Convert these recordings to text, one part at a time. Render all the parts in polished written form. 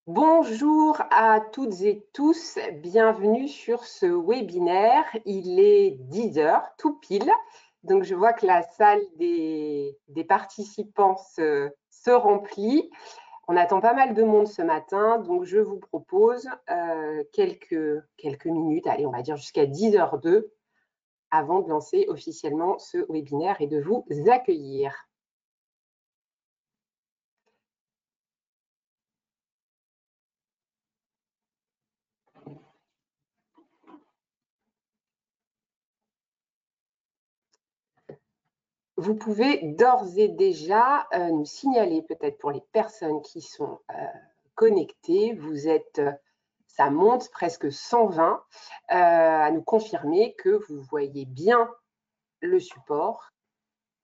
Bonjour à toutes et tous, bienvenue sur ce webinaire. Il est 10 heures, tout pile. Donc, je vois que la salle des participants se remplit. On attend pas mal de monde ce matin, donc je vous propose quelques minutes, allez, on va dire jusqu'à 10h02, avant de lancer officiellement ce webinaire et de vous accueillir. Vous pouvez d'ores et déjà nous signaler, peut-être pour les personnes qui sont connectées, vous êtes, ça monte presque 120, à nous confirmer que vous voyez bien le support.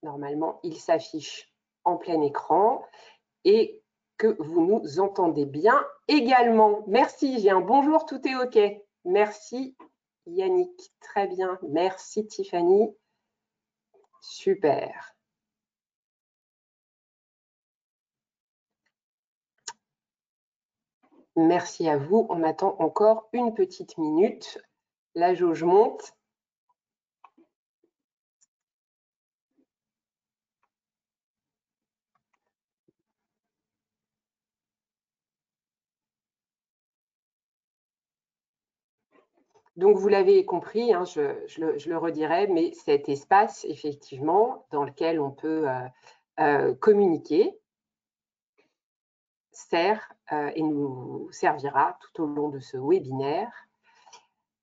Normalement, il s'affiche en plein écran et que vous nous entendez bien également. Merci, j'ai un bonjour, tout est OK. Merci Yannick, très bien. Merci Tiffany, super. Merci à vous. On attend encore une petite minute. La jauge monte. Donc, vous l'avez compris, hein, je le redirai, mais cet espace, effectivement, dans lequel on peut communiquer, sert et nous servira tout au long de ce webinaire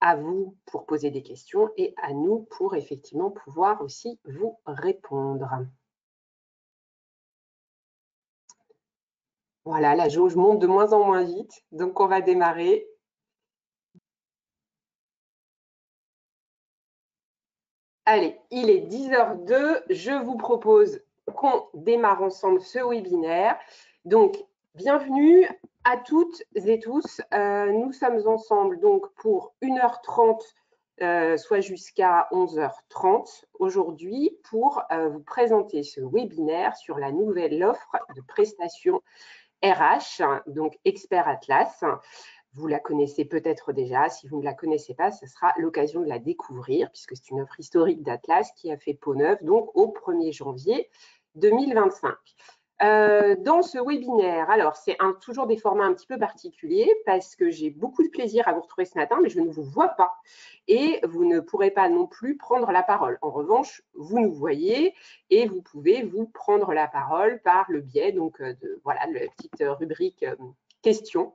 à vous pour poser des questions et à nous pour effectivement pouvoir aussi vous répondre. Voilà, la jauge monte de moins en moins vite, donc on va démarrer. Allez, il est 10h02, je vous propose qu'on démarre ensemble ce webinaire. Donc, bienvenue à toutes et tous. Nous sommes ensemble donc pour 1h30, soit jusqu'à 11h30 aujourd'hui pour vous présenter ce webinaire sur la nouvelle offre de prestations RH, donc Expert Atlas. Vous la connaissez peut-être déjà. Si vous ne la connaissez pas, ce sera l'occasion de la découvrir puisque c'est une offre historique d'Atlas qui a fait peau neuve donc au 1er janvier 2025. Dans ce webinaire, alors c'est toujours des formats un petit peu particuliers parce que j'ai beaucoup de plaisir à vous retrouver ce matin, mais je ne vous vois pas et vous ne pourrez pas non plus prendre la parole. En revanche, vous nous voyez et vous pouvez vous prendre la parole par le biais donc de voilà la petite rubrique questions.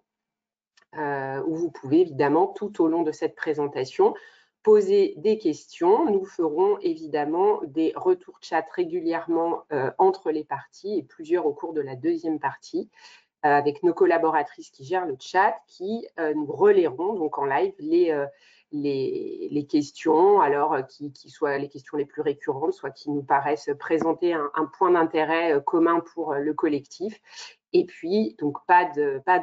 Où vous pouvez évidemment tout au long de cette présentation poser des questions. Nous ferons évidemment des retours chat régulièrement entre les parties et plusieurs au cours de la deuxième partie avec nos collaboratrices qui gèrent le chat qui nous relayeront donc en live les questions, alors qui soient les questions les plus récurrentes, soit qui nous paraissent présenter un point d'intérêt commun pour le collectif. Et puis, donc, pas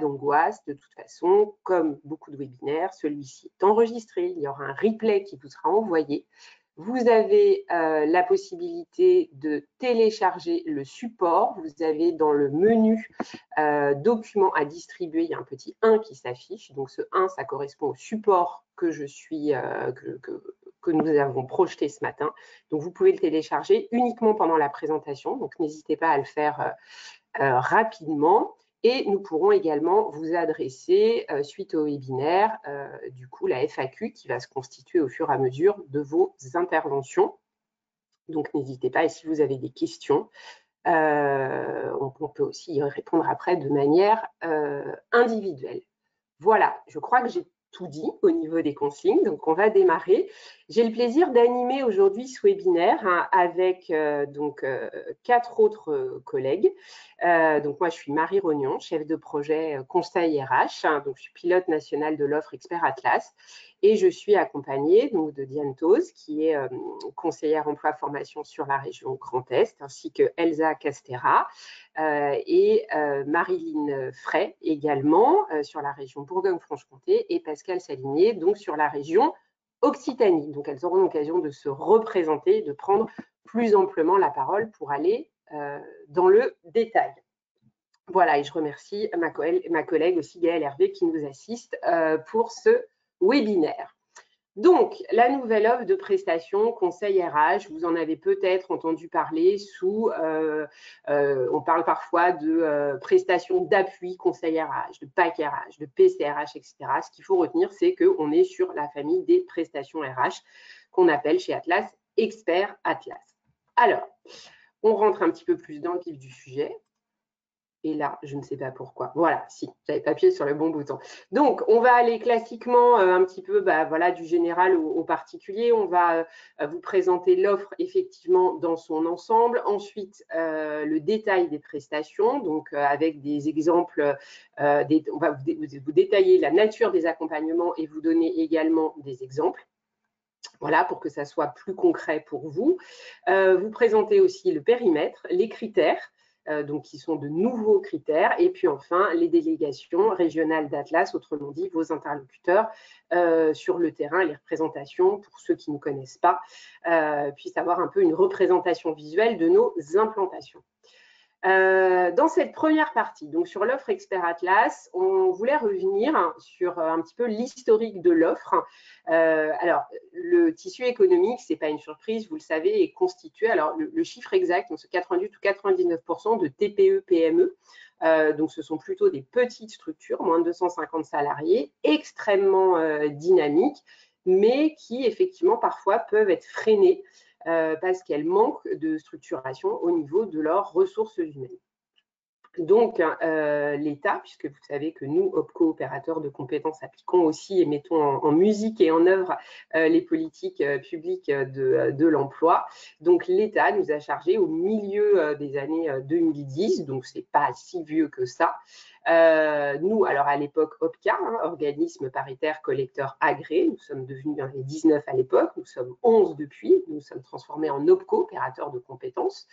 d'angoisse. De toute façon, comme beaucoup de webinaires, celui-ci est enregistré. Il y aura un replay qui vous sera envoyé. Vous avez la possibilité de télécharger le support. Vous avez dans le menu documents à distribuer, il y a un petit 1 qui s'affiche. Donc, ce 1, ça correspond au support que nous avons projeté ce matin. Donc, vous pouvez le télécharger uniquement pendant la présentation. Donc, n'hésitez pas à le faire rapidement et nous pourrons également vous adresser suite au webinaire du coup la FAQ qui va se constituer au fur et à mesure de vos interventions. Donc n'hésitez pas et si vous avez des questions, on peut aussi y répondre après de manière individuelle. Voilà, je crois que j'ai tout dit au niveau des consignes, donc on va démarrer. J'ai le plaisir d'animer aujourd'hui ce webinaire avec 4 autres collègues. Donc moi, je suis Marie Rognon, chef de projet conseil RH, donc je suis pilote national de l'offre Expert Atlas et je suis accompagnée donc, de Diane Toz, qui est conseillère emploi formation sur la région Grand Est, ainsi que Elsa Castera et Marilyn Fray également sur la région Bourgogne-Franche-Comté et Pascal Saligné donc sur la région Occitanie. Donc elles auront l'occasion de se représenter, de prendre plus amplement la parole pour aller dans le détail. Voilà, et je remercie ma collègue aussi, Gaëlle Hervé, qui nous assiste pour ce webinaire. Donc, la nouvelle offre de prestation conseil RH, vous en avez peut-être entendu parler on parle parfois de prestations d'appui conseil RH, de PAC RH, de PCRH, etc. Ce qu'il faut retenir, c'est qu'on est sur la famille des prestations RH qu'on appelle chez Atlas Expert Atlas. Alors, on rentre un petit peu plus dans le vif du sujet. Et là, je ne sais pas pourquoi. Voilà, si, j'avais pas appuyé sur le bon bouton. Donc, on va aller classiquement un petit peu voilà, du général au particulier. On va vous présenter l'offre effectivement dans son ensemble. Ensuite, le détail des prestations, donc avec des exemples. On va vous détailler la nature des accompagnements et vous donner également des exemples. Voilà, pour que ça soit plus concret pour vous. Vous présentez aussi le périmètre, les critères, donc qui sont de nouveaux critères, et puis enfin les délégations régionales d'Atlas, autrement dit vos interlocuteurs sur le terrain, les représentations, pour ceux qui ne connaissent pas, puissent avoir un peu une représentation visuelle de nos implantations. Dans cette première partie, donc sur l'offre Expert Atlas, on voulait revenir sur un petit peu l'historique de l'offre. Alors, le tissu économique, ce n'est pas une surprise, vous le savez, est constitué, alors le chiffre exact, donc c'est 88 ou 99% de TPE-PME. Donc, ce sont plutôt des petites structures, moins de 250 salariés, extrêmement dynamiques, mais qui, effectivement, parfois peuvent être freinées parce qu'elles manquent de structuration au niveau de leurs ressources humaines. Donc, l'État, puisque vous savez que nous, OPCO, opérateurs de compétences, appliquons aussi et mettons en musique et en œuvre les politiques publiques de l'emploi. Donc, l'État nous a chargé au milieu des années 2010, donc ce n'est pas si vieux que ça. Nous, alors à l'époque OPCA, organisme paritaire collecteur agréé, nous sommes devenus les 19 à l'époque, nous sommes 11 depuis, nous sommes transformés en OPCO, opérateurs de compétences.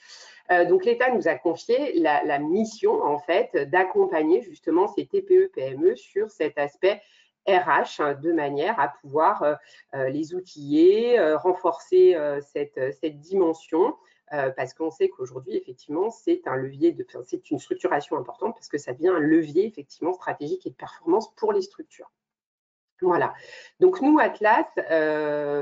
Donc l'État nous a confié la mission en fait d'accompagner justement ces TPE-PME sur cet aspect RH de manière à pouvoir les outiller, renforcer cette dimension. Parce qu'on sait qu'aujourd'hui, effectivement, c'est un levier, c'est une structuration importante parce que ça devient un levier, effectivement, stratégique et de performance pour les structures. Voilà. Donc, nous, Atlas,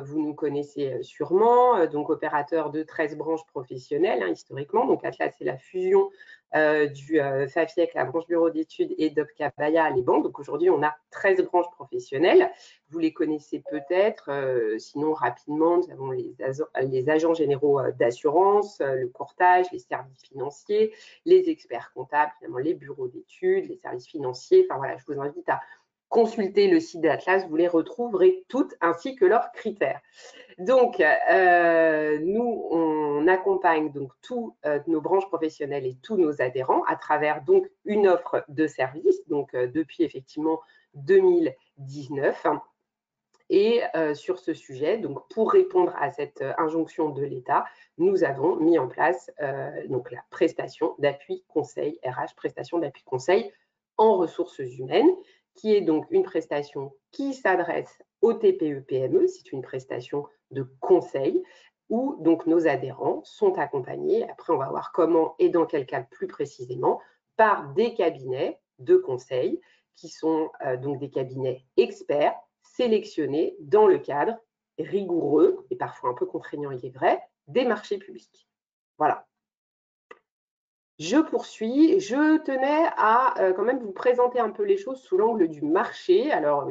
vous nous connaissez sûrement, donc opérateur de 13 branches professionnelles, historiquement. Donc, Atlas, c'est la fusion du FAFIEC, la branche bureau d'études, et d'Opca Baya, les banques. Donc, aujourd'hui, on a 13 branches professionnelles. Vous les connaissez peut-être, sinon, rapidement, nous avons les agents généraux d'assurance, le courtage, les services financiers, les experts comptables, finalement, les bureaux d'études, les services financiers. Enfin, voilà, je vous invite à consultez le site d'Atlas, vous les retrouverez toutes ainsi que leurs critères. Donc, nous, on accompagne donc tous nos branches professionnelles et tous nos adhérents à travers donc une offre de services, donc depuis effectivement 2019. Et sur ce sujet, donc pour répondre à cette injonction de l'État, nous avons mis en place donc la prestation d'appui conseil RH, prestation d'appui conseil en ressources humaines, qui est donc une prestation qui s'adresse aux TPE-PME, c'est une prestation de conseil, où donc nos adhérents sont accompagnés, après on va voir comment et dans quel cadre plus précisément, par des cabinets de conseil, qui sont donc des cabinets experts, sélectionnés dans le cadre rigoureux, et parfois un peu contraignant, il est vrai, des marchés publics. Voilà. Je poursuis. Je tenais à quand même vous présenter un peu les choses sous l'angle du marché. Alors,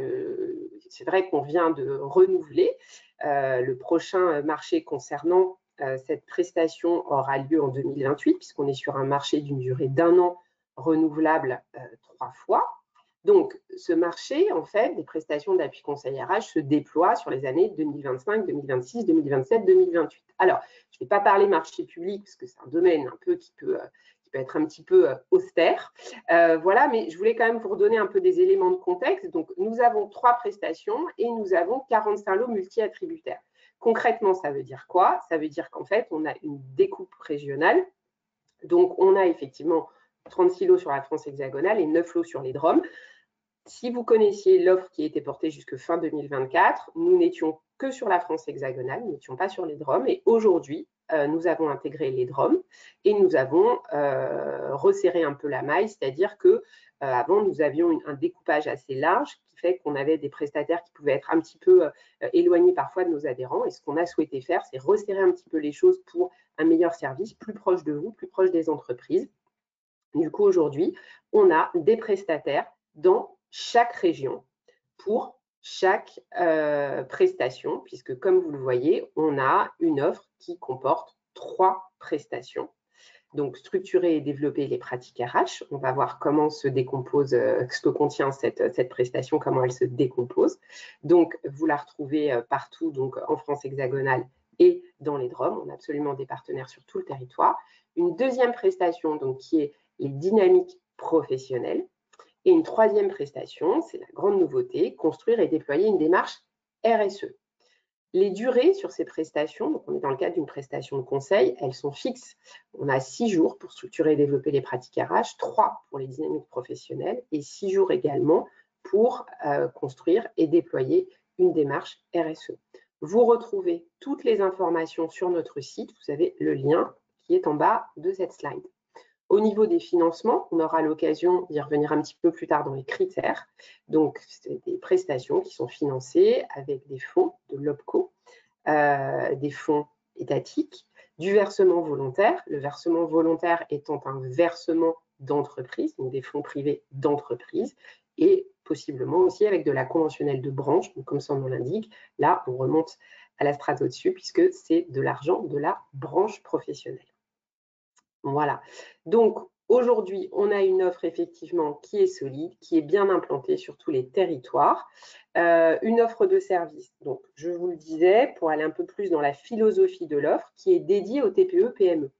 c'est vrai qu'on vient de renouveler le prochain marché concernant cette prestation aura lieu en 2028, puisqu'on est sur un marché d'une durée d'1 an renouvelable 3 fois. Donc, ce marché, en fait, des prestations d'appui conseil RH se déploie sur les années 2025, 2026, 2027, 2028. Alors, je ne vais pas parler marché public, parce que c'est un domaine un peu qui peut être un petit peu austère. Voilà, mais je voulais quand même vous redonner un peu des éléments de contexte. Donc, nous avons 3 prestations et nous avons 45 lots multi-attributaires. Concrètement, ça veut dire quoi? Ça veut dire qu'en fait, on a une découpe régionale. Donc, on a effectivement 36 lots sur la France hexagonale et 9 lots sur les DROM. Si vous connaissiez l'offre qui a été portée jusque fin 2024, nous n'étions que sur la France hexagonale, nous n'étions pas sur les DROM. Et aujourd'hui, nous avons intégré les DROM et nous avons resserré un peu la maille, c'est-à-dire que avant, nous avions un découpage assez large qui fait qu'on avait des prestataires qui pouvaient être un petit peu éloignés parfois de nos adhérents. Et ce qu'on a souhaité faire, c'est resserrer un petit peu les choses pour un meilleur service, plus proche de vous, plus proche des entreprises. Du coup, aujourd'hui, on a des prestataires dans chaque région pour chaque prestation, puisque comme vous le voyez, on a une offre qui comporte 3 prestations. Donc, structurer et développer les pratiques RH. On va voir comment se décompose, ce que contient cette prestation, comment elle se décompose. Donc, vous la retrouvez partout, donc en France hexagonale et dans les DROM. On a absolument des partenaires sur tout le territoire. Une deuxième prestation, donc, qui est les dynamiques professionnelles. Et une troisième prestation, c'est la grande nouveauté, construire et déployer une démarche RSE. Les durées sur ces prestations, donc on est dans le cadre d'une prestation de conseil, elles sont fixes. On a 6 jours pour structurer et développer les pratiques RH, 3 pour les dynamiques professionnelles et 6 jours également pour construire et déployer une démarche RSE. Vous retrouvez toutes les informations sur notre site. Vous avez le lien qui est en bas de cette slide. Au niveau des financements, on aura l'occasion d'y revenir un petit peu plus tard dans les critères. Donc, c'est des prestations qui sont financées avec des fonds de l'OPCO, des fonds étatiques, du versement volontaire. Le versement volontaire étant un versement d'entreprise, donc des fonds privés d'entreprise, et possiblement aussi avec de la conventionnelle de branche. Donc, comme son nom l'indique, là, on remonte à la strate au-dessus puisque c'est de l'argent de la branche professionnelle. Voilà. Donc, aujourd'hui, on a une offre effectivement qui est solide, qui est bien implantée sur tous les territoires. Une offre de service, donc je vous le disais, pour aller un peu plus dans la philosophie de l'offre, qui est dédiée aux TPE-PME.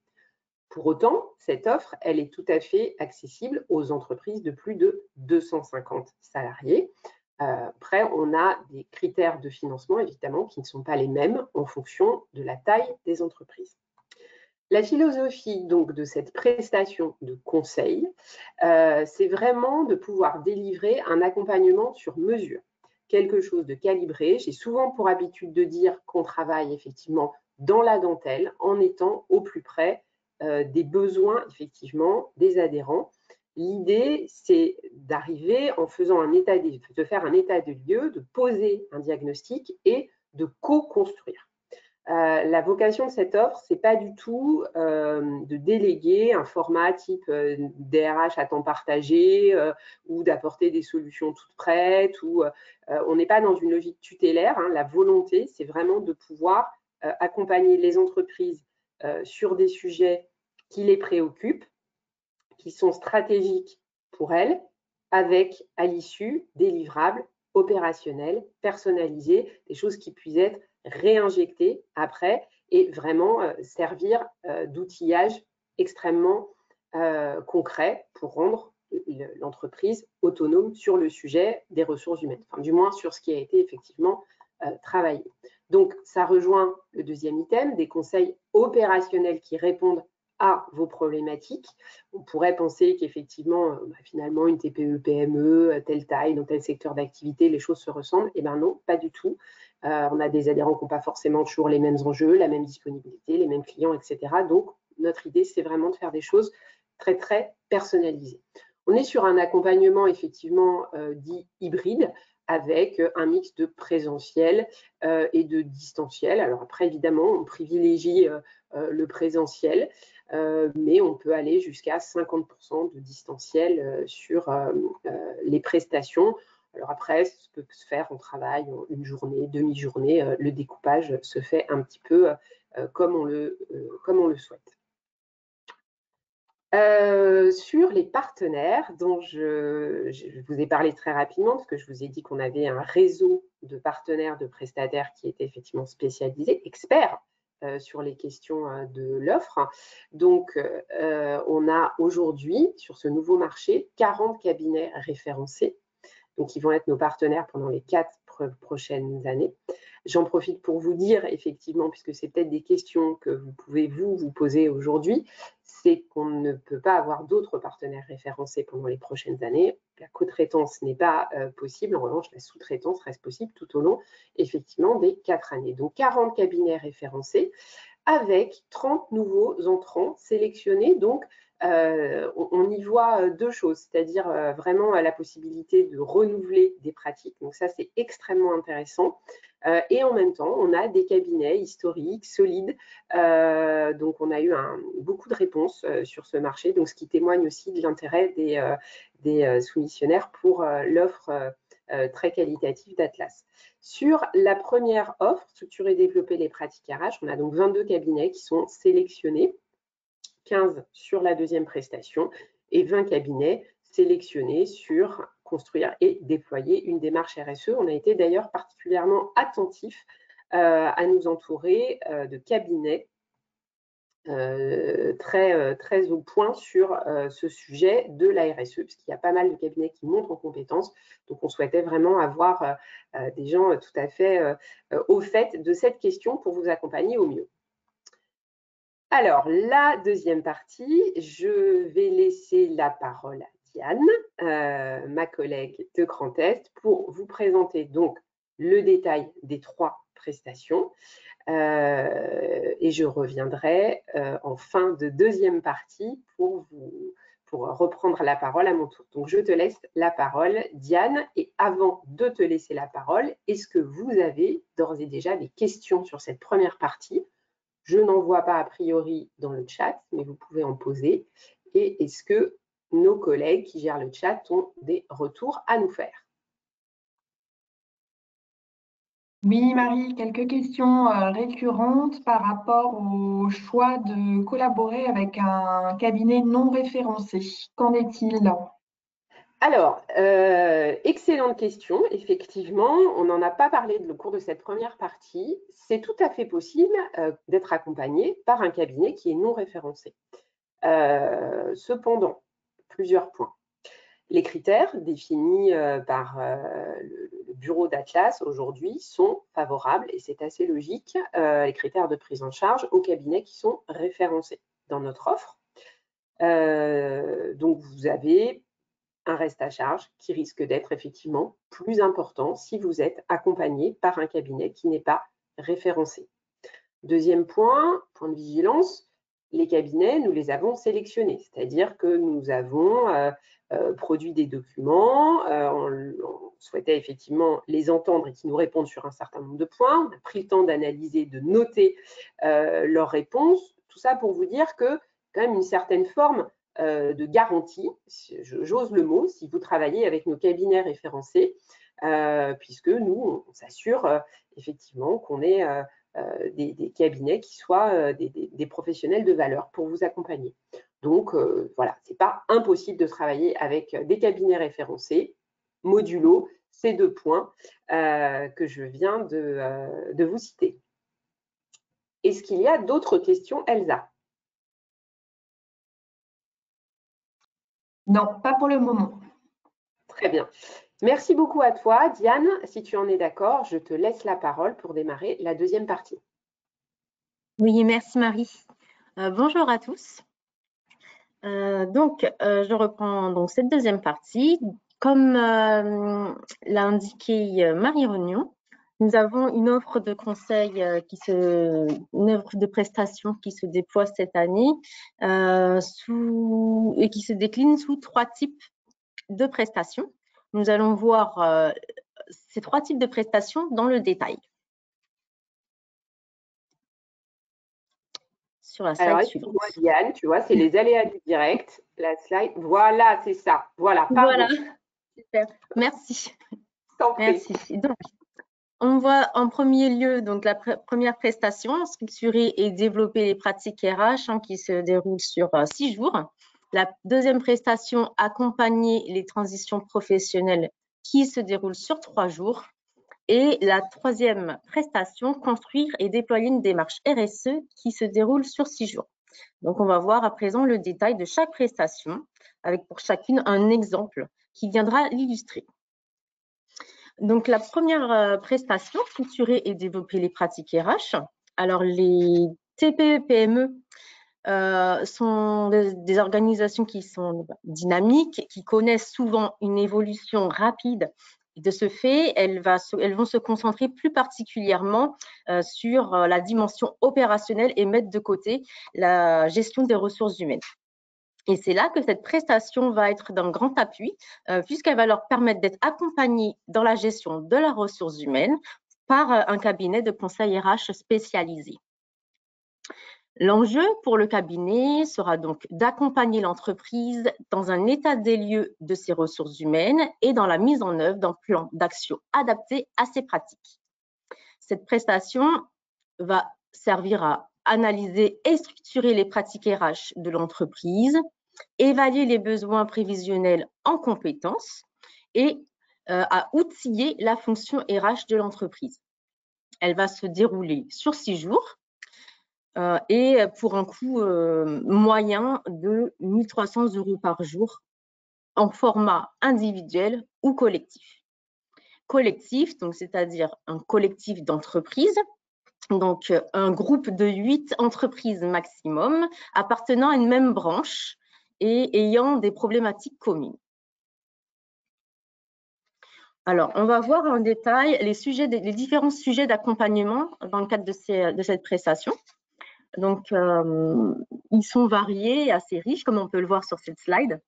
Pour autant, cette offre, elle est tout à fait accessible aux entreprises de plus de 250 salariés. Après, on a des critères de financement, évidemment, qui ne sont pas les mêmes en fonction de la taille des entreprises. La philosophie donc de cette prestation de conseil, c'est vraiment de pouvoir délivrer un accompagnement sur mesure, quelque chose de calibré. J'ai souvent pour habitude de dire qu'on travaille effectivement dans la dentelle en étant au plus près des besoins effectivement des adhérents. L'idée, c'est d'arriver en faisant de faire un état de lieu, de poser un diagnostic et de co-construire. La vocation de cette offre, ce n'est pas du tout de déléguer un format type DRH à temps partagé ou d'apporter des solutions toutes prêtes. On n'est pas dans une logique tutélaire. Hein. La volonté, c'est vraiment de pouvoir accompagner les entreprises sur des sujets qui les préoccupent, qui sont stratégiques pour elles, avec à l'issue des livrables opérationnels, personnalisés, des choses qui puissent être réinjecter après et vraiment servir d'outillage extrêmement concret pour rendre l'entreprise autonome sur le sujet des ressources humaines, enfin, du moins sur ce qui a été effectivement travaillé. Donc, ça rejoint le deuxième item, des conseils opérationnels qui répondent à vos problématiques. On pourrait penser qu'effectivement, finalement, une TPE-PME, telle taille, dans tel secteur d'activité, les choses se ressemblent. Eh bien non, pas du tout. On a des adhérents qui n'ont pas forcément toujours les mêmes enjeux, la même disponibilité, les mêmes clients, etc. Donc, notre idée, c'est vraiment de faire des choses très, très personnalisées. On est sur un accompagnement, effectivement, dit hybride, avec un mix de présentiel et de distanciel. Alors après, évidemment, on privilégie le présentiel, mais on peut aller jusqu'à 50% de distanciel sur les prestations. Alors après, ça peut se faire en travail, une journée, demi-journée, le découpage se fait un petit peu comme on le souhaite. Sur les partenaires dont je vous ai parlé très rapidement, parce que je vous ai dit qu'on avait un réseau de partenaires, de prestataires qui étaient effectivement spécialisés, experts sur les questions de l'offre. Donc, on a aujourd'hui, sur ce nouveau marché, 40 cabinets référencés, donc qui vont être nos partenaires pendant les 4 prochaines années. J'en profite pour vous dire, effectivement, puisque c'est peut-être des questions que vous pouvez vous poser aujourd'hui, c'est qu'on ne peut pas avoir d'autres partenaires référencés pendant les prochaines années. La co-traitance n'est pas possible. En revanche, la sous-traitance reste possible tout au long, effectivement, des 4 années. Donc, 40 cabinets référencés avec 30 nouveaux entrants sélectionnés. Donc, on y voit deux choses, c'est-à-dire vraiment la possibilité de renouveler des pratiques. Donc ça, c'est extrêmement intéressant. Et en même temps, on a des cabinets historiques, solides. Donc, on a eu beaucoup de réponses sur ce marché, donc ce qui témoigne aussi de l'intérêt des soumissionnaires pour l'offre très qualitative d'Atlas. Sur la première offre, structurer et développer les pratiques RH, on a donc 22 cabinets qui sont sélectionnés, 15 sur la deuxième prestation et 20 cabinets sélectionnés sur construire et déployer une démarche RSE. On a été d'ailleurs particulièrement attentifs à nous entourer de cabinets très au point sur ce sujet de la RSE, puisqu'il y a pas mal de cabinets qui montent en compétences. Donc, on souhaitait vraiment avoir des gens tout à fait au fait de cette question pour vous accompagner au mieux. Alors, la deuxième partie, je vais laisser la parole à Diane, ma collègue de Grand Est, pour vous présenter donc le détail des 3 prestations. Et je reviendrai en fin de deuxième partie pour reprendre la parole à mon tour. Donc, je te laisse la parole, Diane. Et avant de te laisser la parole, est-ce que vous avez d'ores et déjà des questions sur cette première partie? Je n'en vois pas a priori dans le chat, mais vous pouvez en poser. Et est-ce que nos collègues qui gèrent le chat ont des retours à nous faire? Oui, Marie, quelques questions récurrentes par rapport au choix de collaborer avec un cabinet non référencé. Qu'en est-il? Alors, excellente question. Effectivement, on n'en a pas parlé au cours de cette première partie. C'est tout à fait possible d'être accompagné par un cabinet qui est non référencé. Cependant, plusieurs points. Les critères définis par le bureau d'Atlas aujourd'hui sont favorables et c'est assez logique, les critères de prise en charge aux cabinets qui sont référencés dans notre offre. Donc, vous avez un reste à charge qui risque d'être effectivement plus important si vous êtes accompagné par un cabinet qui n'est pas référencé. Deuxième point de vigilance, les cabinets, nous les avons sélectionnés, c'est-à-dire que nous avons produit des documents, on souhaitait effectivement les entendre et qu'ils nous répondent sur un certain nombre de points, on a pris le temps d'analyser, de noter leurs réponses, tout ça pour vous dire que quand même une certaine forme de garantie, j'ose le mot, si vous travaillez avec nos cabinets référencés, puisque nous, on s'assure effectivement qu'on ait des cabinets qui soient des professionnels de valeur pour vous accompagner. Donc, voilà, ce n'est pas impossible de travailler avec des cabinets référencés, modulo ces 2 points que je viens de vous citer. Est-ce qu'il y a d'autres questions, Elsa? Non, pas pour le moment. Très bien. Merci beaucoup à toi, Diane. Si tu en es d'accord, je te laisse la parole pour démarrer la deuxième partie. Oui, merci Marie. Bonjour à tous. Je reprends donc cette deuxième partie. Comme l'a indiqué Marie Rognon, nous avons une offre de conseil, une offre de prestation qui se déploie cette année et qui se décline sous 3 types de prestations. Nous allons voir ces 3 types de prestations dans le détail. Sur la slide suivante. Diane, tu vois, c'est les aléas du direct. La slide, voilà, c'est ça. Voilà, pardon. Voilà, super. Merci. Merci. Donc, on voit en premier lieu donc la première prestation, structurer et développer les pratiques RH qui se déroule sur 6 jours. La deuxième prestation, accompagner les transitions professionnelles qui se déroule sur 3 jours. Et la troisième prestation, construire et déployer une démarche RSE qui se déroule sur 6 jours. Donc, on va voir à présent le détail de chaque prestation avec pour chacune un exemple qui viendra l'illustrer. Donc, la première prestation, structurer et développer les pratiques RH. Alors, les TPE-PME sont des organisations qui sont dynamiques, qui connaissent souvent une évolution rapide. Et de ce fait, elles vont se concentrer plus particulièrement sur la dimension opérationnelle et mettre de côté la gestion des ressources humaines. Et c'est là que cette prestation va être d'un grand appui, puisqu'elle va leur permettre d'être accompagnés dans la gestion de leurs ressources humaines par un cabinet de conseil RH spécialisé. L'enjeu pour le cabinet sera donc d'accompagner l'entreprise dans un état des lieux de ses ressources humaines et dans la mise en œuvre d'un plan d'action adapté à ses pratiques. Cette prestation va servir à analyser et structurer les pratiques RH de l'entreprise, évaluer les besoins prévisionnels en compétences et à outiller la fonction RH de l'entreprise. Elle va se dérouler sur 6 jours et pour un coût moyen de 1 300 € par jour en format individuel ou collectif. Collectif, donc c'est-à-dire un collectif d'entreprises, donc un groupe de 8 entreprises maximum appartenant à une même branche et ayant des problématiques communes. Alors, on va voir en détail les différents sujets d'accompagnement dans le cadre de cette prestation. Donc, ils sont variés et assez riches, comme on peut le voir sur cette slide.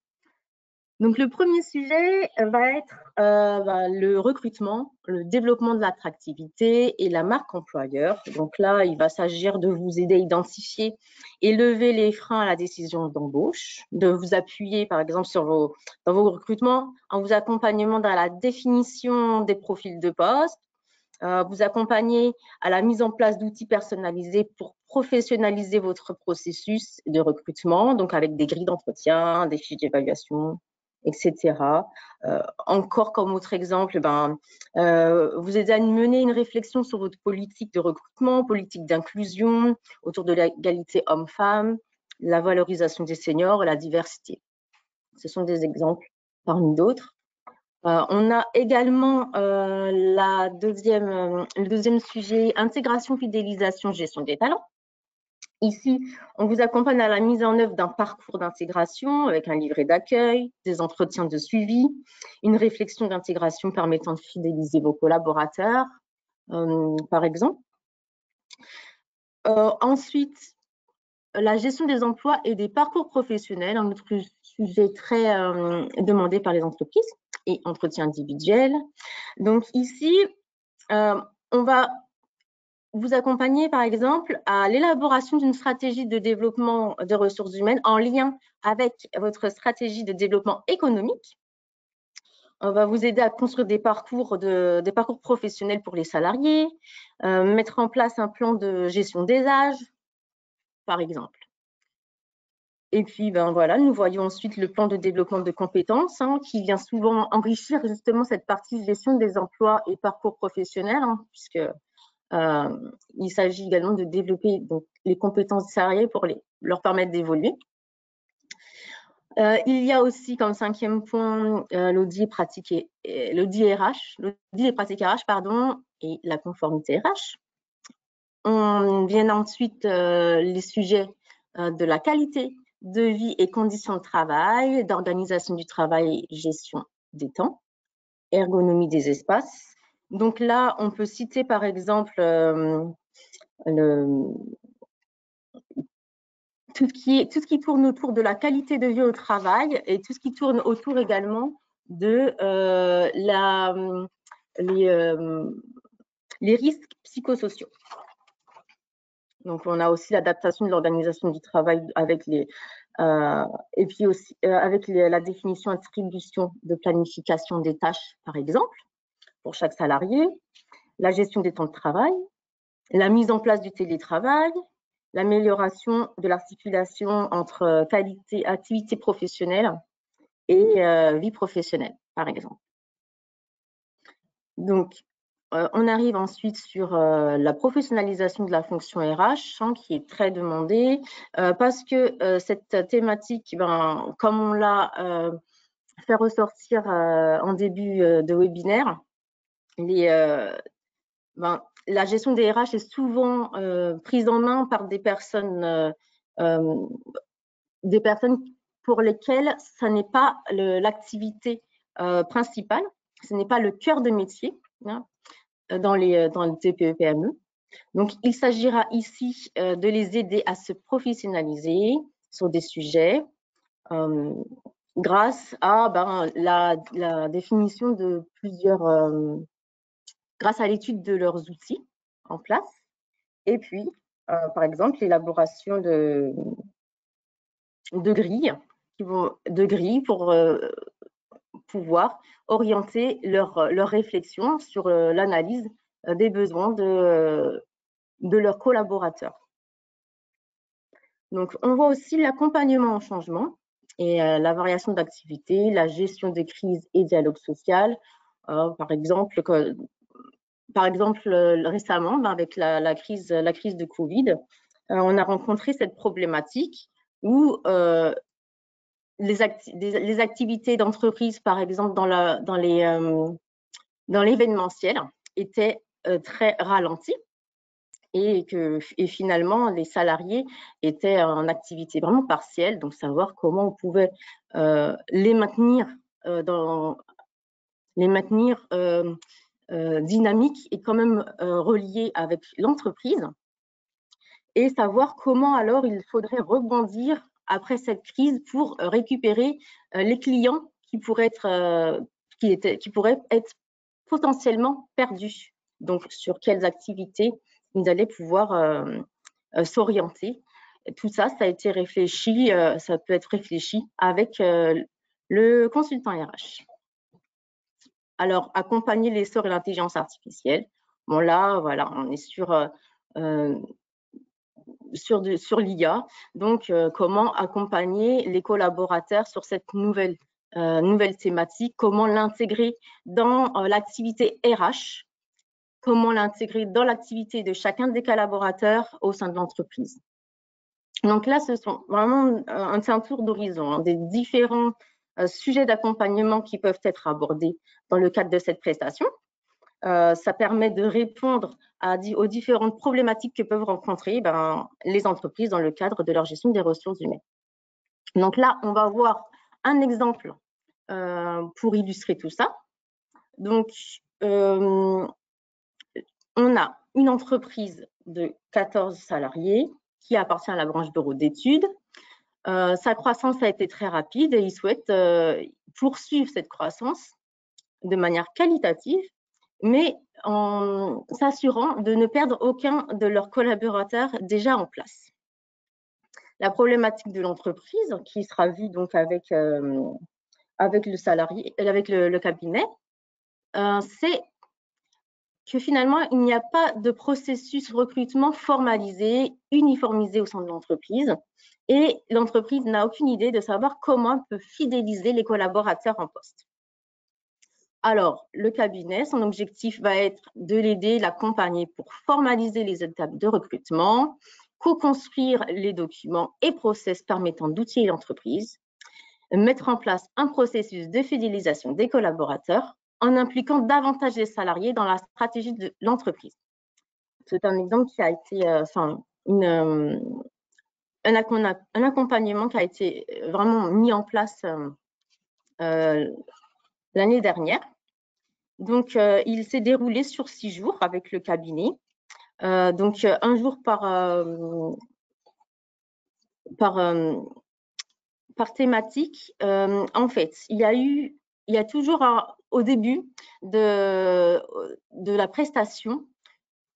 Donc, le premier sujet va être le recrutement, le développement de l'attractivité et la marque employeur. Donc là, il va s'agir de vous aider à identifier et lever les freins à la décision d'embauche, de vous appuyer, par exemple, dans vos recrutements, en vous accompagnant dans la définition des profils de poste, vous accompagner à la mise en place d'outils personnalisés pour professionnaliser votre processus de recrutement, donc avec des grilles d'entretien, des fiches d'évaluation, etc. Encore comme autre exemple, vous aider à mener une réflexion sur votre politique de recrutement, politique d'inclusion autour de l'égalité homme-femme, la valorisation des seniors et la diversité. Ce sont des exemples parmi d'autres. On a également le deuxième sujet, intégration, fidélisation, gestion des talents. Ici, on vous accompagne à la mise en œuvre d'un parcours d'intégration avec un livret d'accueil, des entretiens de suivi, une réflexion d'intégration permettant de fidéliser vos collaborateurs, par exemple. Ensuite, la gestion des emplois et des parcours professionnels, un autre sujet très demandé par les entreprises, et entretien individuel. Donc ici, on va vous accompagner, par exemple, à l'élaboration d'une stratégie de développement de ressources humaines en lien avec votre stratégie de développement économique. On va vous aider à construire des parcours professionnels pour les salariés, mettre en place un plan de gestion des âges, par exemple. Et puis, voilà, nous voyons ensuite le plan de développement de compétences qui vient souvent enrichir justement cette partie gestion des emplois et parcours professionnels, puisque il s'agit également de développer donc, les compétences des salariés pour leur permettre d'évoluer. Il y a aussi comme 5e point l'audit et pratique RH, et la conformité RH. On vient ensuite les sujets de la qualité de vie et conditions de travail, d'organisation du travail, gestion des temps, ergonomie des espaces. Donc là, on peut citer par exemple tout ce qui tourne autour de la qualité de vie au travail et tout ce qui tourne autour également de les risques psychosociaux. Donc, on a aussi l'adaptation de l'organisation du travail avec et puis aussi avec la définition et attribution de planification des tâches, par exemple, pour chaque salarié, la gestion des temps de travail, la mise en place du télétravail, l'amélioration de l'articulation entre activité professionnelle et vie professionnelle, par exemple. Donc, on arrive ensuite sur la professionnalisation de la fonction RH, qui est très demandée, parce que cette thématique, comme on l'a fait ressortir en début de webinaire, la gestion des RH est souvent prise en main par des personnes pour lesquelles ce n'est pas l'activité principale, ce n'est pas le cœur de métier, hein, dans les TPE-PME. Donc, il s'agira ici de les aider à se professionnaliser sur des sujets grâce à la définition de grâce à l'étude de leurs outils en place, et puis, par exemple, l'élaboration de grilles pour pouvoir orienter leur réflexion sur l'analyse des besoins de leurs collaborateurs. Donc, on voit aussi l'accompagnement au changement et la variation d'activité, la gestion des crises et dialogue social. Par exemple, récemment, avec la crise de Covid, on a rencontré cette problématique où les activités d'entreprise, par exemple, dans l'événementiel, étaient très ralenties et finalement, les salariés étaient en activité vraiment partielle, donc savoir comment on pouvait les maintenir dynamiques et quand même reliés avec l'entreprise, et savoir comment alors il faudrait rebondir après cette crise pour récupérer les clients qui pourraient être potentiellement perdus. Donc, sur quelles activités ils allaient pouvoir s'orienter. Tout ça, ça a été réfléchi, ça peut être réfléchi avec le consultant RH. Alors, accompagner l'essor et l'intelligence artificielle. Bon, là, voilà, on est sur l'IA. Donc, comment accompagner les collaborateurs sur cette nouvelle thématique, comment l'intégrer dans l'activité RH, comment l'intégrer dans l'activité de chacun des collaborateurs au sein de l'entreprise. Donc là, ce sont vraiment un tour d'horizon des différents sujets d'accompagnement qui peuvent être abordés dans le cadre de cette prestation. Ça permet de répondre aux différentes problématiques que peuvent rencontrer les entreprises dans le cadre de leur gestion des ressources humaines. Donc là, on va voir un exemple pour illustrer tout ça. Donc, on a une entreprise de 14 salariés qui appartient à la branche bureau d'études. Sa croissance a été très rapide et il souhaite poursuivre cette croissance de manière qualitative, mais en s'assurant de ne perdre aucun de leurs collaborateurs déjà en place. La problématique de l'entreprise, qui sera vue donc avec le salarié, avec le cabinet, c'est que finalement, il n'y a pas de processus recrutement formalisé, uniformisé au sein de l'entreprise, et l'entreprise n'a aucune idée de savoir comment elle peut fidéliser les collaborateurs en poste. Alors, le cabinet, son objectif va être de l'aider, l'accompagner pour formaliser les étapes de recrutement, co-construire les documents et process permettant d'outiller l'entreprise, mettre en place un processus de fidélisation des collaborateurs en impliquant davantage les salariés dans la stratégie de l'entreprise. C'est un exemple qui a été, un accompagnement qui a été vraiment mis en place l'année dernière. Donc, il s'est déroulé sur 6 jours avec le cabinet. Donc, un jour par thématique. En fait, il y a toujours au début de la prestation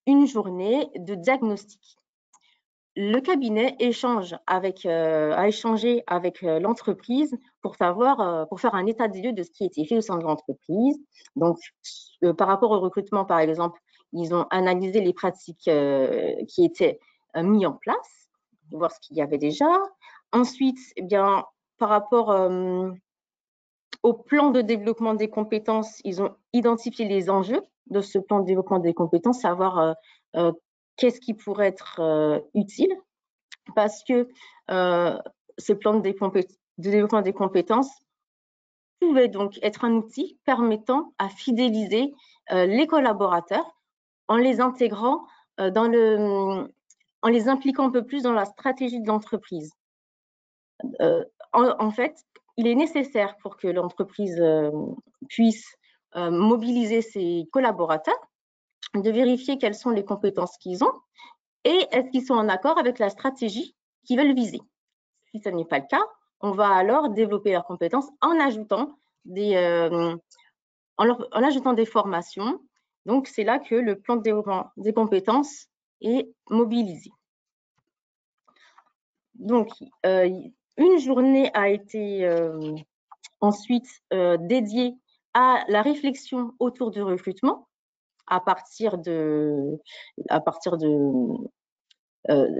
une journée de diagnostic. Le cabinet a échangé avec l'entreprise pour faire un état des lieux de ce qui a été fait au sein de l'entreprise. Donc, par rapport au recrutement, par exemple, ils ont analysé les pratiques qui étaient mises en place, voir ce qu'il y avait déjà. Ensuite, eh bien, par rapport au plan de développement des compétences, ils ont identifié les enjeux de ce plan de développement des compétences, savoir qu'est-ce qui pourrait être utile, parce que ce plan de développement des compétences pouvait donc être un outil permettant à fidéliser les collaborateurs en les intégrant en les impliquant un peu plus dans la stratégie de l'entreprise. En fait, il est nécessaire pour que l'entreprise puisse mobiliser ses collaborateurs, de vérifier quelles sont les compétences qu'ils ont et est-ce qu'ils sont en accord avec la stratégie qu'ils veulent viser. Si ce n'est pas le cas, on va alors développer leurs compétences en ajoutant des formations. Donc, c'est là que le plan de développement des compétences est mobilisé. Donc, une journée a été ensuite dédiée à la réflexion autour du recrutement à partir de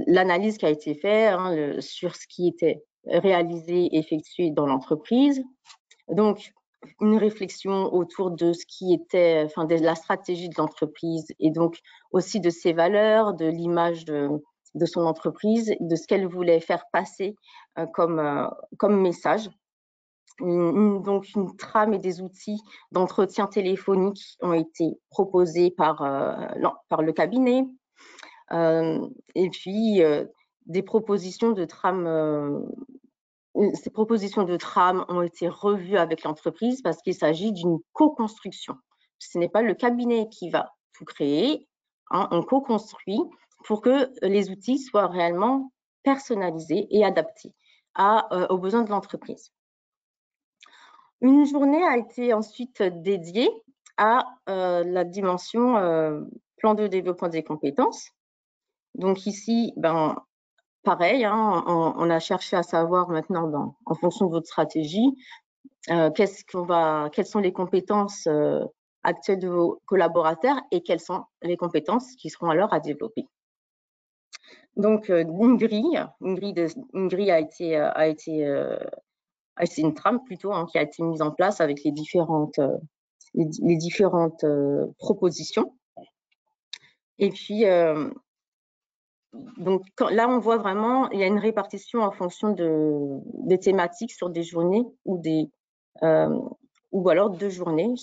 l'analyse qui a été faite sur ce qui était réalisé, effectué dans l'entreprise. Donc, une réflexion autour de ce qui était, de la stratégie de l'entreprise et donc aussi de ses valeurs, de l'image de son entreprise, de ce qu'elle voulait faire passer comme message. Donc, une trame et des outils d'entretien téléphonique ont été proposés par le cabinet. Et puis, des propositions de trame. Ces propositions de trame ont été revues avec l'entreprise parce qu'il s'agit d'une co-construction. Ce n'est pas le cabinet qui va tout créer, on co-construit pour que les outils soient réellement personnalisés et adaptés aux besoins de l'entreprise. Une journée a été ensuite dédiée à la dimension plan de développement des compétences. Donc ici, pareil, on a cherché à savoir maintenant, en fonction de votre stratégie, quelles sont les compétences actuelles de vos collaborateurs et quelles sont les compétences qui seront alors à développer. Donc, une grille c'est une trame plutôt qui a été mise en place avec les différentes propositions. Et puis, donc là, on voit vraiment, il y a une répartition en fonction des thématiques sur des journées ou alors 2 journées.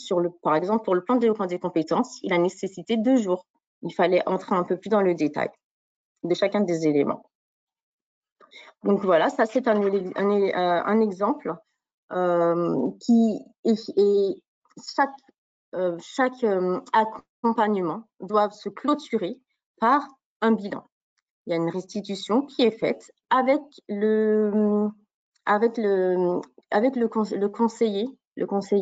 Par exemple, pour le plan de développement des compétences, il a nécessité 2 jours. Il fallait entrer un peu plus dans le détail de chacun des éléments. Donc voilà, ça c'est un exemple et chaque accompagnement doit se clôturer par un bilan. Il y a une restitution qui est faite avec le conseiller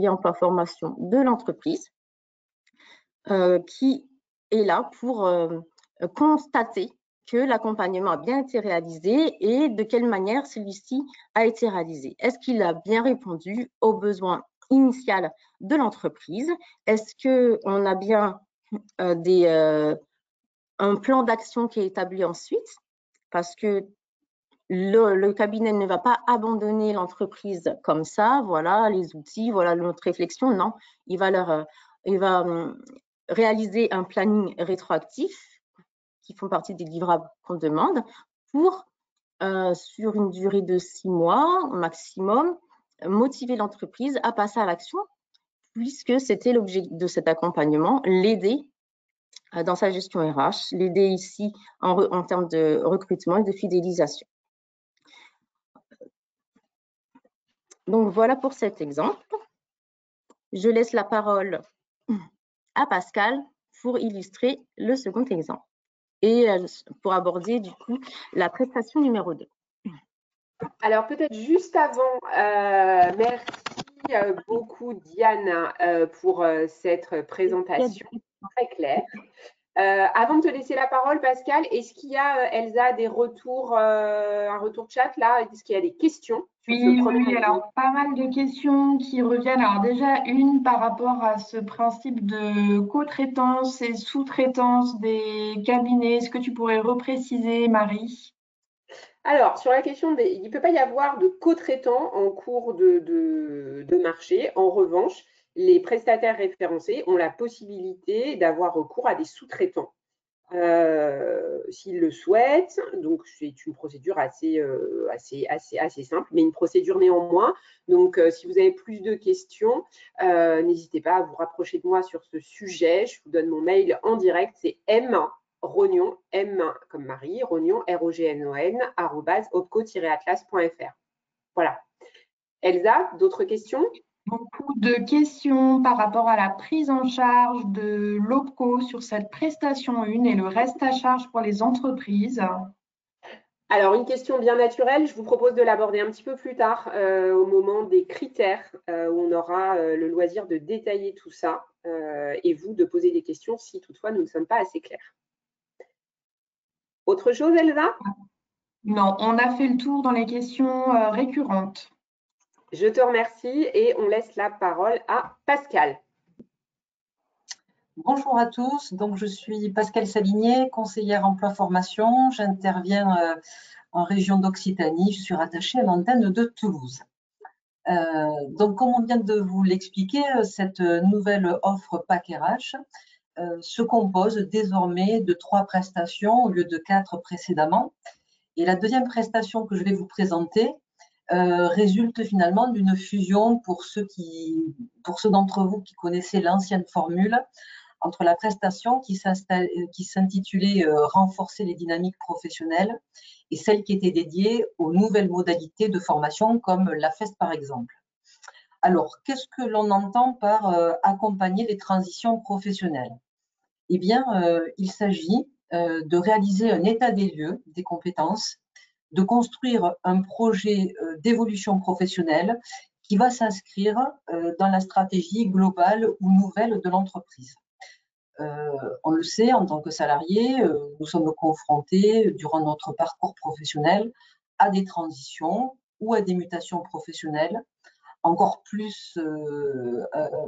emploi formation de l'entreprise qui est là pour constater que l'accompagnement a bien été réalisé et de quelle manière celui-ci a été réalisé. Est-ce qu'il a bien répondu aux besoins initiaux de l'entreprise? Est-ce qu'on a bien un plan d'action qui est établi ensuite? Parce que le cabinet ne va pas abandonner l'entreprise comme ça, voilà les outils, voilà notre réflexion, non. Il va réaliser un planning rétroactif qui font partie des livrables qu'on demande pour, sur une durée de 6 mois au maximum, motiver l'entreprise à passer à l'action puisque c'était l'objet de cet accompagnement, l'aider dans sa gestion RH, l'aider ici en termes de recrutement et de fidélisation. Donc, voilà pour cet exemple. Je laisse la parole à Pascal pour illustrer le second exemple et pour aborder du coup la prestation numéro 2. Alors peut-être juste avant, merci beaucoup Diane pour cette présentation très claire. Avant de te laisser la parole, Pascal, est-ce qu'il y a, Elsa, des retours, un retour chat là? Est-ce qu'il y a des questions? Oui, alors pas mal de questions qui reviennent. Alors déjà, une par rapport à ce principe de co-traitance et sous-traitance des cabinets. Est-ce que tu pourrais repréciser, Marie? Alors, sur la question, il ne peut pas y avoir de co-traitant en cours de marché. En revanche, les prestataires référencés ont la possibilité d'avoir recours à des sous-traitants. s'ils le souhaitent. Donc, c'est une procédure assez simple, mais une procédure néanmoins. Donc, si vous avez plus de questions, n'hésitez pas à vous rapprocher de moi sur ce sujet. Je vous donne mon mail en direct, c'est Rognon, M comme Marie, Rognon, ROGNON, @opco-atlas.fr. Voilà. Elsa, d'autres questions? Beaucoup de questions par rapport à la prise en charge de l'OPCO sur cette prestation 1 et le reste à charge pour les entreprises. Alors, une question bien naturelle, je vous propose de l'aborder un petit peu plus tard, au moment des critères, où on aura le loisir de détailler tout ça, et vous de poser des questions si toutefois nous ne sommes pas assez clairs. Autre chose, Elsa? Non, on a fait le tour dans les questions récurrentes. Je te remercie et on laisse la parole à Pascal. Bonjour à tous, donc je suis Pascal Salinier, conseillère emploi-formation. J'interviens en région d'Occitanie. Je suis rattachée à l'antenne de Toulouse. Donc, comme on vient de vous l'expliquer, cette nouvelle offre PAC RH se compose désormais de 3 prestations au lieu de 4 précédemment. Et la deuxième prestation que je vais vous présenter résulte finalement d'une fusion pour ceux d'entre vous qui connaissaient l'ancienne formule entre la prestation qui s'intitulait Renforcer les dynamiques professionnelles et celle qui était dédiée aux nouvelles modalités de formation comme la FEST par exemple. Alors, qu'est-ce que l'on entend par accompagner les transitions professionnelles? Eh bien, il s'agit de réaliser un état des lieux des compétences, de construire un projet d'évolution professionnelle qui va s'inscrire dans la stratégie globale ou nouvelle de l'entreprise. On le sait, en tant que salarié, nous sommes confrontés durant notre parcours professionnel à des transitions ou à des mutations professionnelles, encore plus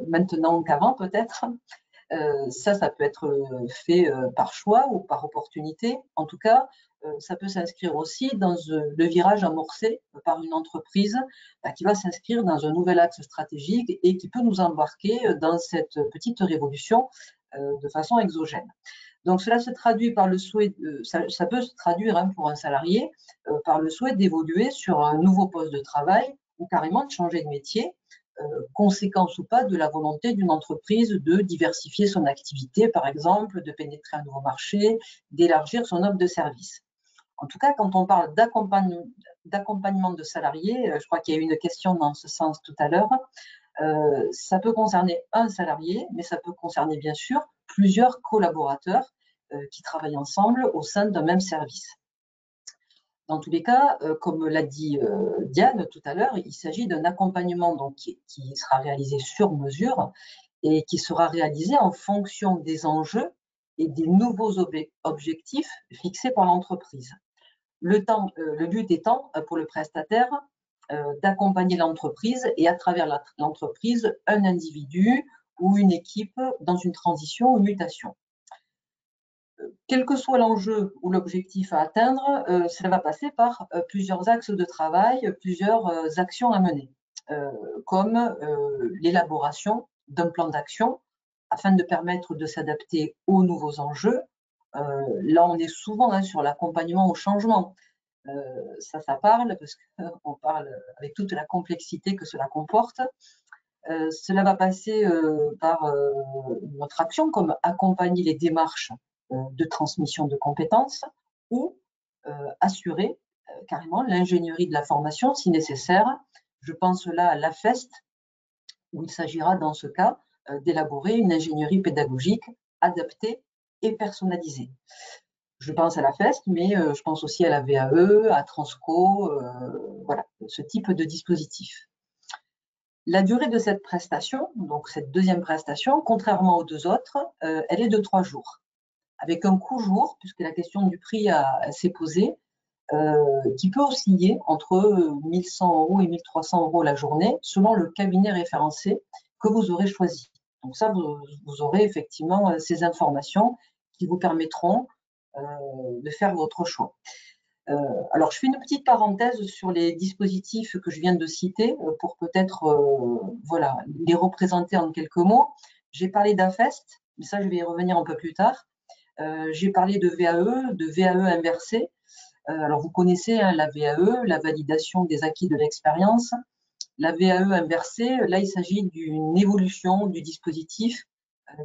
maintenant qu'avant peut-être. Ça peut être fait par choix ou par opportunité. En tout cas, ça peut s'inscrire aussi dans le virage amorcé par une entreprise qui va s'inscrire dans un nouvel axe stratégique et qui peut nous embarquer dans cette petite révolution de façon exogène. Donc, cela se traduit par le souhait, ça peut se traduire pour un salarié par le souhait d'évoluer sur un nouveau poste de travail ou carrément de changer de métier, conséquence ou pas de la volonté d'une entreprise de diversifier son activité, par exemple, de pénétrer un nouveau marché, d'élargir son offre de services. En tout cas, quand on parle d'accompagnement de salariés, je crois qu'il y a eu une question dans ce sens tout à l'heure, ça peut concerner un salarié, mais ça peut concerner bien sûr plusieurs collaborateurs qui travaillent ensemble au sein d'un même service. Dans tous les cas, comme l'a dit Diane tout à l'heure, il s'agit d'un accompagnement donc, qui sera réalisé sur mesure et qui sera réalisé en fonction des enjeux et des nouveaux objectifs fixés par l'entreprise. Le but étant pour le prestataire d'accompagner l'entreprise et à travers l'entreprise un individu ou une équipe dans une transition ou une mutation. Quel que soit l'enjeu ou l'objectif à atteindre, cela va passer par plusieurs axes de travail, plusieurs actions à mener, comme l'élaboration d'un plan d'action afin de permettre de s'adapter aux nouveaux enjeux. Là, on est souvent sur l'accompagnement au changement. Ça parle parce qu'on parle avec toute la complexité que cela comporte. Cela va passer par notre action comme accompagner les démarches de transmission de compétences ou assurer carrément l'ingénierie de la formation si nécessaire. Je pense là à la FEST, où il s'agira dans ce cas d'élaborer une ingénierie pédagogique adaptée et personnalisée. Je pense à la FEST, mais je pense aussi à la VAE, à Transco, voilà, ce type de dispositif. La durée de cette prestation, donc cette deuxième prestation, contrairement aux 2 autres, elle est de 3 jours. Avec un coût jour, puisque la question du prix s'est posée, qui peut osciller entre 1 100 € et 1 300 € la journée, selon le cabinet référencé que vous aurez choisi. Donc ça, vous aurez effectivement ces informations qui vous permettront de faire votre choix. Alors, je fais une petite parenthèse sur les dispositifs que je viens de citer pour peut-être voilà, les représenter en quelques mots. J'ai parlé d'AFEST, mais ça, je vais y revenir un peu plus tard. J'ai parlé de VAE, de VAE inversé. Alors, vous connaissez la VAE, la validation des acquis de l'expérience. La VAE inversée, là, il s'agit d'une évolution du dispositif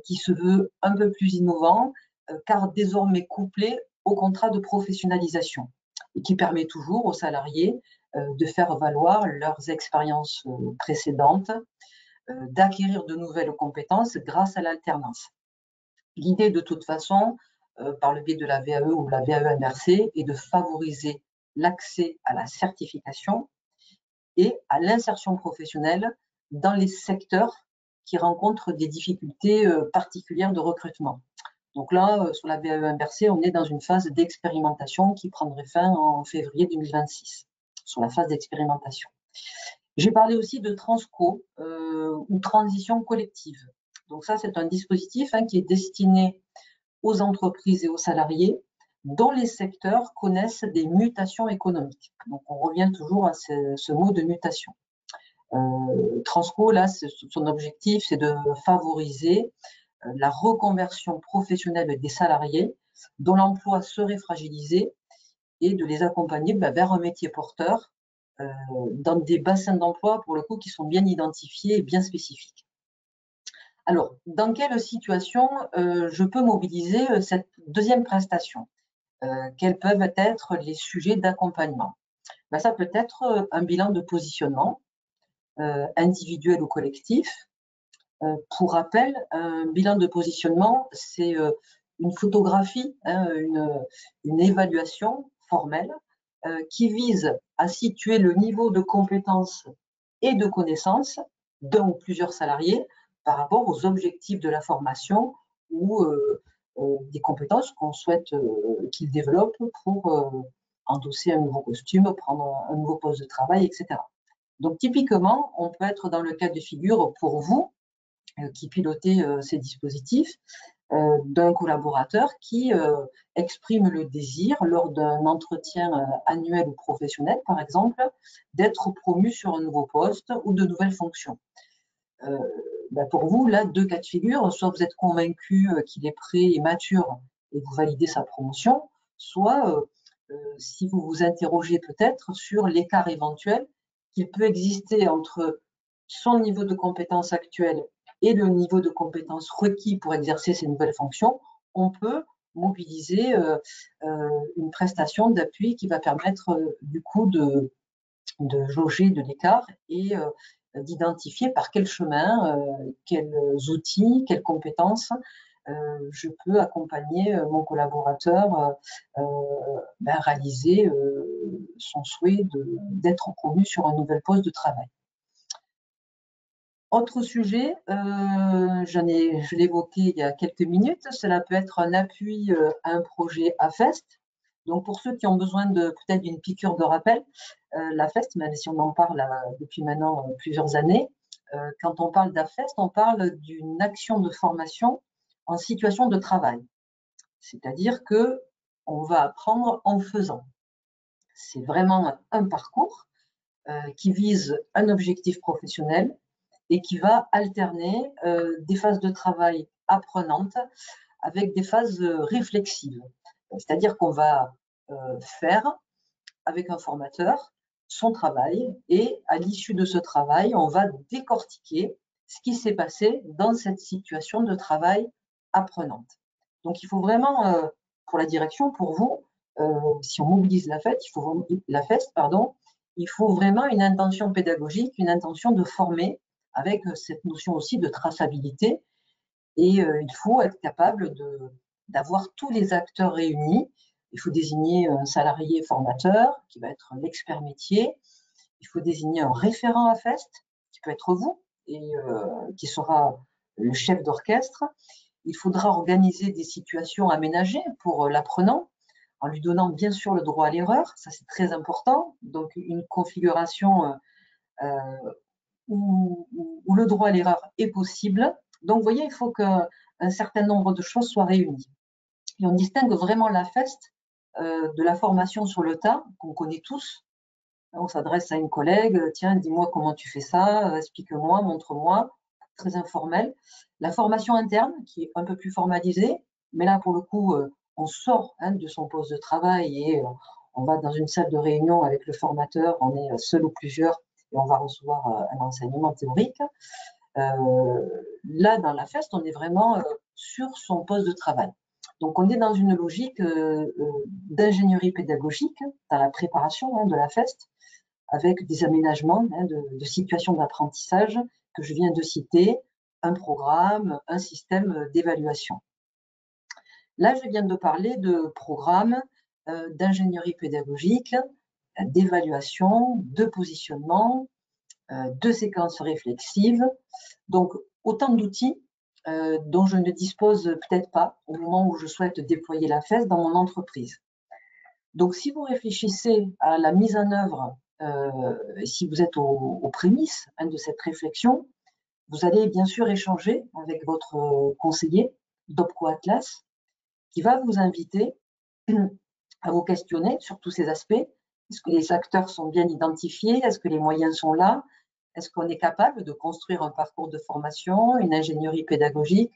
qui se veut un peu plus innovant, car désormais couplé au contrat de professionnalisation et qui permet toujours aux salariés de faire valoir leurs expériences précédentes, d'acquérir de nouvelles compétences grâce à l'alternance. L'idée, de toute façon, par le biais de la VAE ou la VAE inversée, est de favoriser l'accès à la certification et à l'insertion professionnelle dans les secteurs qui rencontrent des difficultés particulières de recrutement. Donc là, sur la VAE inversée, on est dans une phase d'expérimentation qui prendrait fin en février 2026, sur la phase d'expérimentation. J'ai parlé aussi de Transco ou transition collective. Donc ça, c'est un dispositif qui est destiné aux entreprises et aux salariés dont les secteurs connaissent des mutations économiques. Donc on revient toujours à ce mot de mutation. Transco, là, son objectif, c'est de favoriser la reconversion professionnelle des salariés dont l'emploi serait fragilisé et de les accompagner vers un métier porteur dans des bassins d'emploi, pour le coup, qui sont bien identifiés et bien spécifiques. Alors, dans quelle situation je peux mobiliser cette deuxième prestation? Quels peuvent être les sujets d'accompagnement? Ça peut être un bilan de positionnement, individuel ou collectif. Pour rappel, un bilan de positionnement, c'est une photographie, une évaluation formelle qui vise à situer le niveau de compétences et de connaissances d'un ou plusieurs salariés par rapport aux objectifs de la formation ou des compétences qu'on souhaite qu'ils développent pour endosser un nouveau costume, prendre un nouveau poste de travail, etc. Donc typiquement, on peut être dans le cas de figure pour vous qui pilotez ces dispositifs, d'un collaborateur qui exprime le désir, lors d'un entretien annuel ou professionnel, par exemple, d'être promu sur un nouveau poste ou de nouvelles fonctions. Pour vous, là, deux cas de figure, soit vous êtes convaincu qu'il est prêt et mature et vous validez sa promotion, soit si vous vous interrogez peut-être sur l'écart éventuel qu'il peut exister entre son niveau de compétence actuel et le niveau de compétences requis pour exercer ces nouvelles fonctions, on peut mobiliser une prestation d'appui qui va permettre du coup de jauger de l'écart et d'identifier par quel chemin, quels outils, quelles compétences je peux accompagner mon collaborateur à réaliser son souhait d'être promu sur un nouvel poste de travail. Autre sujet, je l'ai évoqué il y a quelques minutes, cela peut être un appui à un projet AFEST. Donc pour ceux qui ont besoin peut-être d'une piqûre de rappel, l'AFEST, même si on en parle depuis maintenant plusieurs années, quand on parle d'AFEST, on parle d'une action de formation en situation de travail. C'est-à-dire qu'on va apprendre en faisant. C'est vraiment un parcours qui vise un objectif professionnel et qui va alterner des phases de travail apprenantes avec des phases réflexives. C'est-à-dire qu'on va faire avec un formateur son travail et à l'issue de ce travail, on va décortiquer ce qui s'est passé dans cette situation de travail apprenante. Donc, il faut vraiment, pour la direction, pour vous, si on mobilise la FEST, il faut vraiment une intention pédagogique, une intention de former avec cette notion aussi de traçabilité. Et il faut être capable d'avoir tous les acteurs réunis. Il faut désigner un salarié formateur qui va être l'expert métier. Il faut désigner un référent AFEST qui peut être vous et qui sera le chef d'orchestre. Il faudra organiser des situations aménagées pour l'apprenant en lui donnant bien sûr le droit à l'erreur. Ça, c'est très important. Donc, une configuration où le droit à l'erreur est possible. Donc, vous voyez, il faut qu'un certain nombre de choses soient réunies. Et on distingue vraiment la FEST de la formation sur le tas, qu'on connaît tous. On s'adresse à une collègue, tiens, dis-moi comment tu fais ça, explique-moi, montre-moi, très informel. La formation interne, qui est un peu plus formalisée, mais là, pour le coup, on sort de son poste de travail et on va dans une salle de réunion avec le formateur, on est seul ou plusieurs et on va recevoir un enseignement théorique. Là, dans la FEST, on est vraiment sur son poste de travail. Donc, on est dans une logique d'ingénierie pédagogique dans la préparation de la FEST, avec des aménagements de situations d'apprentissage que je viens de citer, un programme, un système d'évaluation. Là, je viens de parler de programmes d'ingénierie pédagogique, d'évaluation, de positionnement, de séquences réflexives. Donc, autant d'outils dont je ne dispose peut-être pas au moment où je souhaite déployer la FEST dans mon entreprise. Donc, si vous réfléchissez à la mise en œuvre, si vous êtes aux prémices de cette réflexion, vous allez bien sûr échanger avec votre conseiller d'Opco Atlas, qui va vous inviter à vous questionner sur tous ces aspects. Est-ce que les acteurs sont bien identifiés? Est-ce que les moyens sont là? Est-ce qu'on est capable de construire un parcours de formation, une ingénierie pédagogique,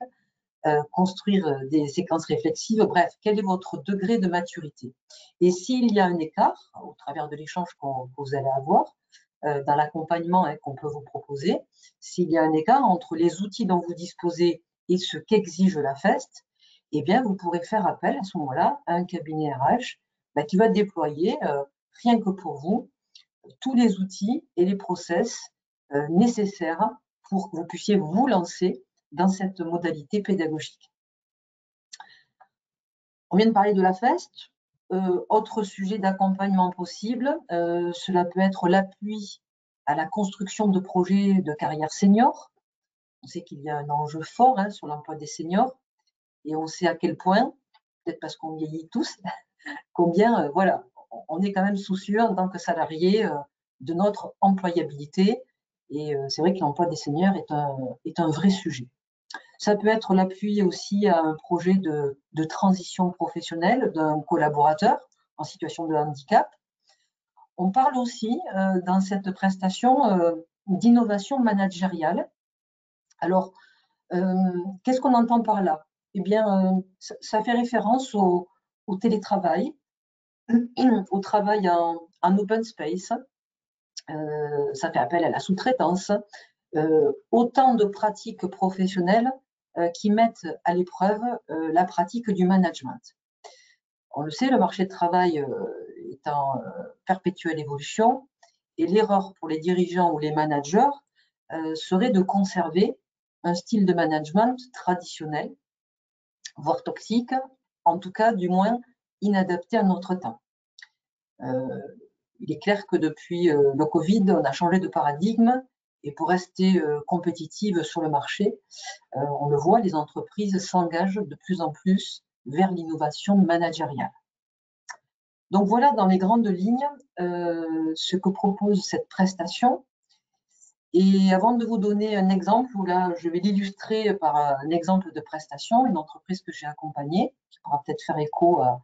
construire des séquences réflexives? Bref, quel est votre degré de maturité? Et s'il y a un écart, au travers de l'échange que vous allez avoir, dans l'accompagnement qu'on peut vous proposer, s'il y a un écart entre les outils dont vous disposez et ce qu'exige la FEST, eh bien, vous pourrez faire appel à ce moment-là à un cabinet RH qui va déployer, rien que pour vous, tous les outils et les process nécessaires pour que vous puissiez vous lancer dans cette modalité pédagogique. On vient de parler de la FEST. Autre sujet d'accompagnement possible, cela peut être l'appui à la construction de projets de carrière senior. On sait qu'il y a un enjeu fort sur l'emploi des seniors et on sait à quel point, peut-être parce qu'on vieillit tous, combien voilà, on est quand même soucieux en tant que salarié de notre employabilité. Et c'est vrai que l'emploi des seniors est un vrai sujet. Ça peut être l'appui aussi à un projet de transition professionnelle d'un collaborateur en situation de handicap. On parle aussi dans cette prestation d'innovation managériale. Alors, qu'est-ce qu'on entend par là? Eh bien, ça fait référence au télétravail, au travail en open space. Ça fait appel à la sous-traitance. Autant de pratiques professionnelles qui mettent à l'épreuve la pratique du management. On le sait, le marché de travail est en perpétuelle évolution et l'erreur pour les dirigeants ou les managers serait de conserver un style de management traditionnel, voire toxique, en tout cas du moins inadapté à notre temps. Il est clair que depuis le Covid, on a changé de paradigme et pour rester compétitive sur le marché, on le voit, les entreprises s'engagent de plus en plus vers l'innovation managériale. Donc voilà dans les grandes lignes ce que propose cette prestation. Et avant de vous donner un exemple, là je vais l'illustrer par un exemple de prestation, une entreprise que j'ai accompagnée, qui pourra peut-être faire écho à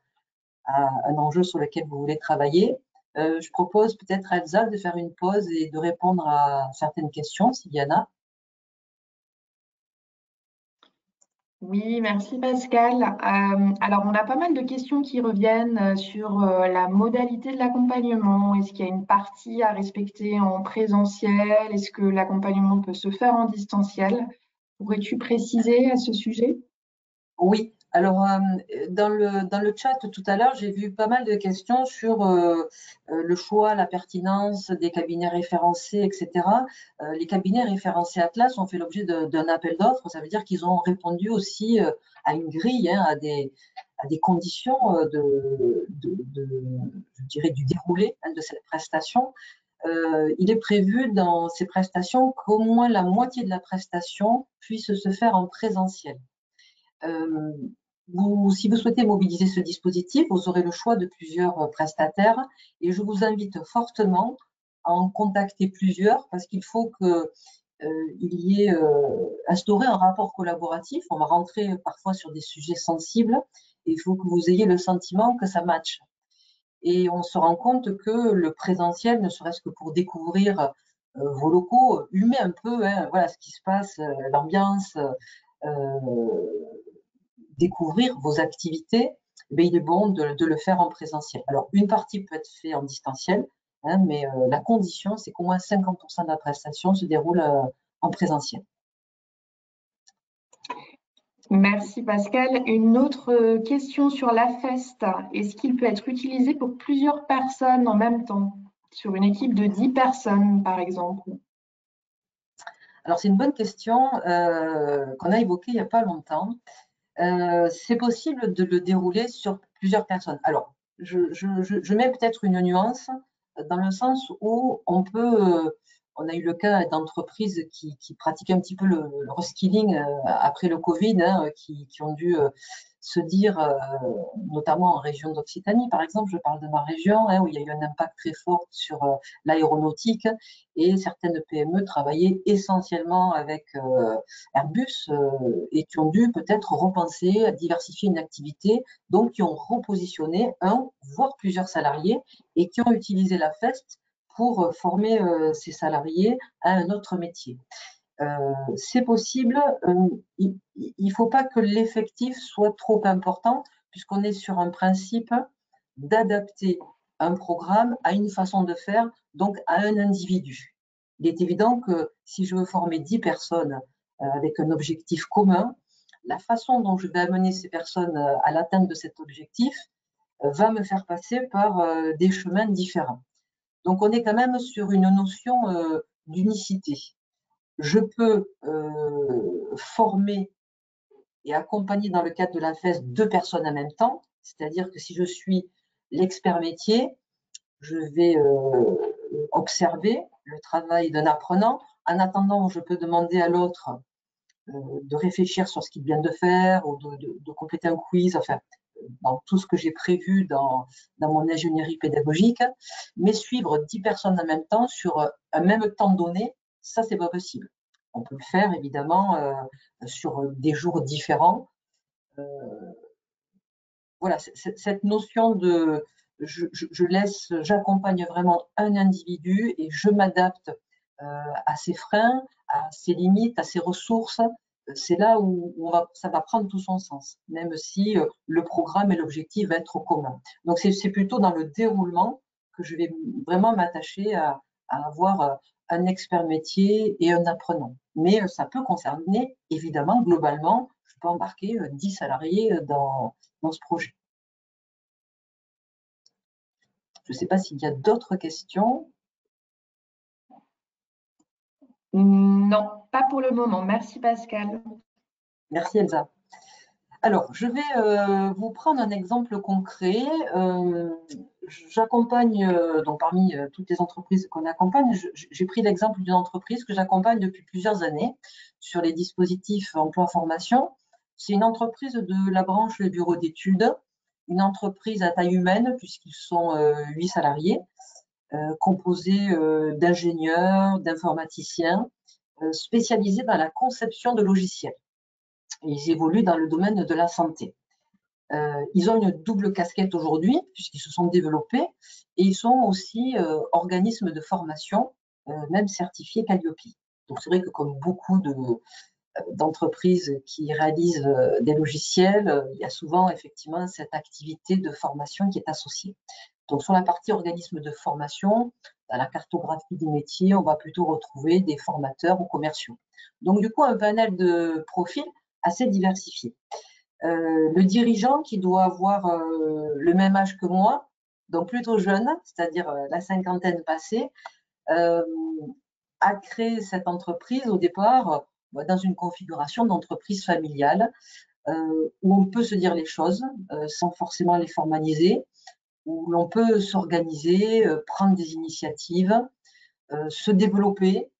un enjeu sur lequel vous voulez travailler. Je propose peut-être à Elsa de faire une pause et de répondre à certaines questions, s'il y en a. Oui, merci Pascal. Alors, on a pas mal de questions qui reviennent sur la modalité de l'accompagnement. Est-ce qu'il y a une partie à respecter en présentiel? Est-ce que l'accompagnement peut se faire en distanciel? Pourrais-tu préciser à ce sujet? Oui, alors dans le chat tout à l'heure, j'ai vu pas mal de questions sur le choix, la pertinence des cabinets référencés, etc. Les cabinets référencés Atlas ont fait l'objet d'un appel d'offres. Ça veut dire qu'ils ont répondu aussi à une grille, à des conditions je dirais, du déroulé de cette prestation. Il est prévu dans ces prestations qu'au moins la moitié de la prestation puisse se faire en présentiel. Si vous souhaitez mobiliser ce dispositif, vous aurez le choix de plusieurs prestataires et je vous invite fortement à en contacter plusieurs parce qu'il faut qu'il y ait instauré un rapport collaboratif. On va rentrer parfois sur des sujets sensibles et il faut que vous ayez le sentiment que ça matche. Et on se rend compte que le présentiel, ne serait-ce que pour découvrir vos locaux, humer un peu voilà, ce qui se passe, l'ambiance, découvrir vos activités, il est bon de le faire en présentiel. Alors, une partie peut être faite en distanciel, hein, mais la condition, c'est qu'au moins 50% de la prestation se déroule en présentiel. Merci Pascal. Une autre question sur l'AFEST. Est-ce qu'il peut être utilisé pour plusieurs personnes en même temps, sur une équipe de 10 personnes par exemple? Alors c'est une bonne question qu'on a évoquée il n'y a pas longtemps. C'est possible de le dérouler sur plusieurs personnes. Alors, je mets peut-être une nuance dans le sens où on a eu le cas d'entreprises qui pratiquaient un petit peu le reskilling après le Covid, hein, qui ont dû se dire, notamment en région d'Occitanie, par exemple, je parle de ma région, hein, où il y a eu un impact très fort sur l'aéronautique, et certaines PME travaillaient essentiellement avec Airbus et qui ont dû peut-être repenser, diversifier une activité, donc qui ont repositionné un, voire plusieurs salariés, et qui ont utilisé la FEST pour former ces salariés à un autre métier. C'est possible, il ne faut pas que l'effectif soit trop important, puisqu'on est sur un principe d'adapter un programme à une façon de faire, donc à un individu. Il est évident que si je veux former 10 personnes avec un objectif commun, la façon dont je vais amener ces personnes à l'atteinte de cet objectif va me faire passer par des chemins différents. Donc on est quand même sur une notion d'unicité. Je peux former et accompagner dans le cadre de la FEST 2 personnes en même temps, c'est-à-dire que si je suis l'expert métier, je vais observer le travail d'un apprenant. En attendant, je peux demander à l'autre de réfléchir sur ce qu'il vient de faire ou de compléter un quiz, enfin, dans tout ce que j'ai prévu dans mon ingénierie pédagogique, mais suivre 10 personnes en même temps sur un même temps donné, ça, c'est pas possible. On peut le faire, évidemment, sur des jours différents. Voilà, cette notion de j'accompagne vraiment un individu et je m'adapte à ses freins, à ses limites, à ses ressources. C'est là où ça va prendre tout son sens, même si le programme et l'objectif vont être communs. Donc, c'est plutôt dans le déroulement que je vais vraiment m'attacher à avoir un expert métier et un apprenant. Mais ça peut concerner, évidemment, globalement, je peux embarquer 10 salariés dans ce projet. Je ne sais pas s'il y a d'autres questions. Non, pas pour le moment. Merci Pascal. Merci Elsa. Alors, je vais vous prendre un exemple concret. J'accompagne, donc parmi toutes les entreprises qu'on accompagne, j'ai pris l'exemple d'une entreprise que j'accompagne depuis plusieurs années sur les dispositifs emploi-formation. C'est une entreprise de la branche bureau d'études, une entreprise à taille humaine puisqu'ils sont 8 salariés, composés d'ingénieurs, d'informaticiens, spécialisés dans la conception de logiciels. Ils évoluent dans le domaine de la santé. Ils ont une double casquette aujourd'hui, puisqu'ils se sont développés, et ils sont aussi organismes de formation, même certifiés Calliope. Donc c'est vrai que comme beaucoup d'entreprises qui réalisent des logiciels, il y a souvent effectivement cette activité de formation qui est associée. Donc sur la partie organisme de formation, dans la cartographie des métiers, on va plutôt retrouver des formateurs ou commerciaux. Donc du coup, un panel de profils assez diversifié. Le dirigeant qui doit avoir le même âge que moi, donc plutôt jeune, c'est-à-dire la cinquantaine passée, a créé cette entreprise au départ dans une configuration d'entreprise familiale où on peut se dire les choses sans forcément les formaliser, où l'on peut s'organiser, prendre des initiatives, se développer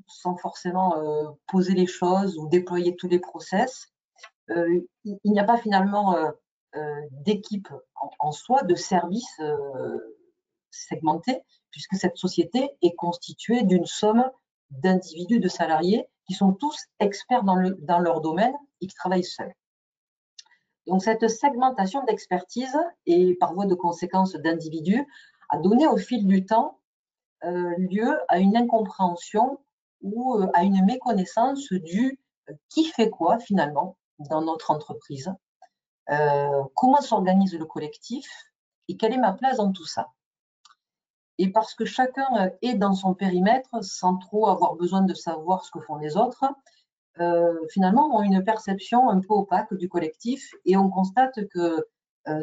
sans forcément poser les choses ou déployer tous les process. Il n'y a pas finalement d'équipe en soi, de service segmenté, puisque cette société est constituée d'une somme d'individus, de salariés qui sont tous experts dans leur domaine et qui travaillent seuls. Donc cette segmentation d'expertise et par voie de conséquence d'individus a donné au fil du temps lieu à une incompréhension ou à une méconnaissance du qui fait quoi finalement dans notre entreprise, comment s'organise le collectif et quelle est ma place dans tout ça. Et parce que chacun est dans son périmètre sans trop avoir besoin de savoir ce que font les autres, finalement, on a une perception un peu opaque du collectif et on constate que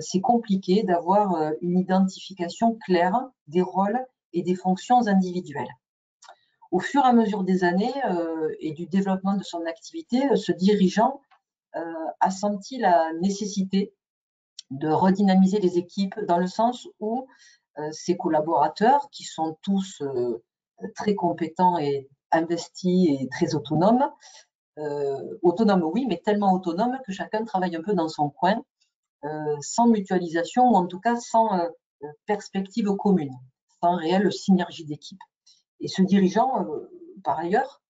c'est compliqué d'avoir une identification claire des rôles et des fonctions individuelles. Au fur et à mesure des années et du développement de son activité, ce dirigeant a senti la nécessité de redynamiser les équipes dans le sens où ses collaborateurs, qui sont tous très compétents et investis et très autonomes, oui, mais tellement autonomes que chacun travaille un peu dans son coin, sans mutualisation ou en tout cas sans perspective commune, sans réelle synergie d'équipe. Et ce dirigeant, par ailleurs,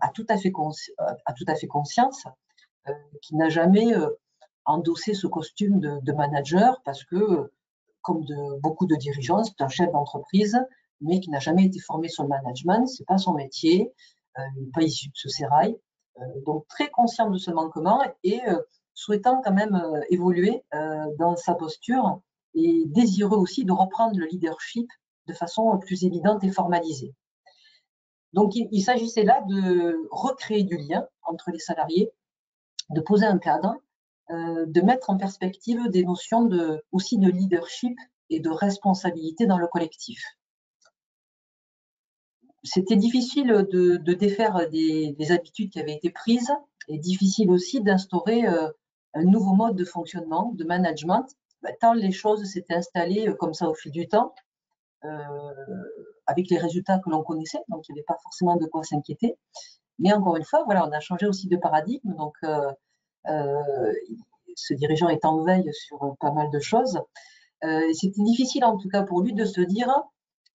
a tout à fait conscience qu'il n'a jamais endossé ce costume de manager parce que, comme beaucoup de dirigeants, c'est un chef d'entreprise, mais qui n'a jamais été formé sur le management, c'est pas son métier, il n'est pas issu de ce sérail. Donc très conscient de ce manquement et souhaitant quand même évoluer dans sa posture et désireux aussi de reprendre le leadership de façon plus évidente et formalisée. Donc il s'agissait là de recréer du lien entre les salariés, de poser un cadre, de mettre en perspective des notions aussi de leadership et de responsabilité dans le collectif. C'était difficile de défaire des habitudes qui avaient été prises et difficile aussi d'instaurer un nouveau mode de fonctionnement, de management, tant les choses s'étaient installées comme ça au fil du temps, avec les résultats que l'on connaissait, donc il n'y avait pas forcément de quoi s'inquiéter. Mais encore une fois, voilà, on a changé aussi de paradigme, donc ce dirigeant est en veille sur pas mal de choses. C'était difficile en tout cas pour lui de se dire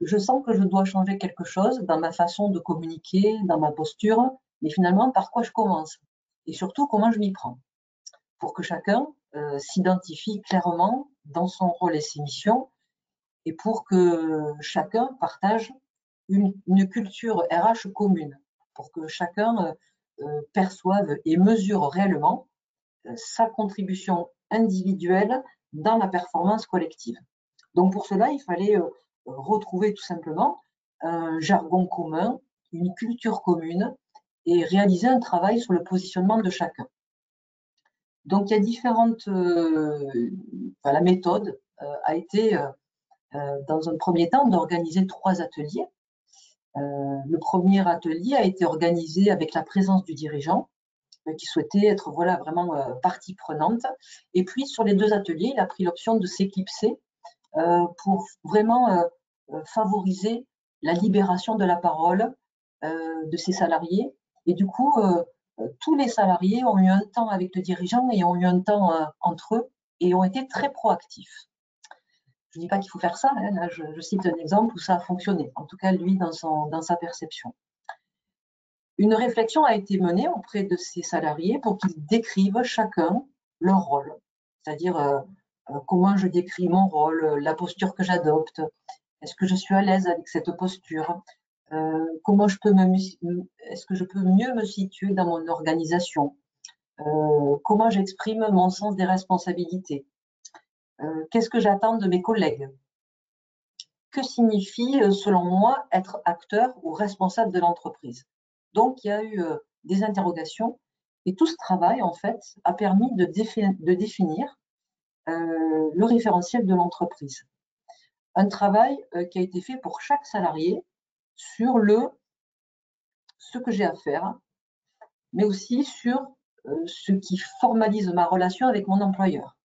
je sens que je dois changer quelque chose dans ma façon de communiquer, dans ma posture, mais finalement, par quoi je commence? Et surtout, comment je m'y prends? Pour que chacun s'identifie clairement dans son rôle et ses missions, et pour que chacun partage une culture RH commune, pour que chacun perçoive et mesure réellement sa contribution individuelle dans la performance collective. Donc pour cela, il fallait retrouver tout simplement un jargon commun, une culture commune et réaliser un travail sur le positionnement de chacun. Donc il y a différentes... la méthode a été, dans un premier temps, d'organiser 3 ateliers. Le premier atelier a été organisé avec la présence du dirigeant qui souhaitait être vraiment partie prenante. Et puis sur les 2 ateliers, il a pris l'option de s'éclipser pour vraiment favoriser la libération de la parole de ses salariés. Et du coup, tous les salariés ont eu un temps avec le dirigeant et ont eu un temps entre eux et ont été très proactifs. Je ne dis pas qu'il faut faire ça, hein, là je cite un exemple où ça a fonctionné, en tout cas lui dans sa perception. Une réflexion a été menée auprès de ces salariés pour qu'ils décrivent chacun leur rôle, c'est-à-dire comment je décris mon rôle, la posture que j'adopte, est-ce que je suis à l'aise avec cette posture, comment est-ce que je peux mieux me situer dans mon organisation, comment j'exprime mon sens des responsabilités, qu'est-ce que j'attends de mes collègues, que signifie selon moi être acteur ou responsable de l'entreprise. Donc il y a eu des interrogations et tout ce travail en fait a permis de définir le référentiel de l'entreprise. Un travail qui a été fait pour chaque salarié sur ce que j'ai à faire, mais aussi sur ce qui formalise ma relation avec mon employeur.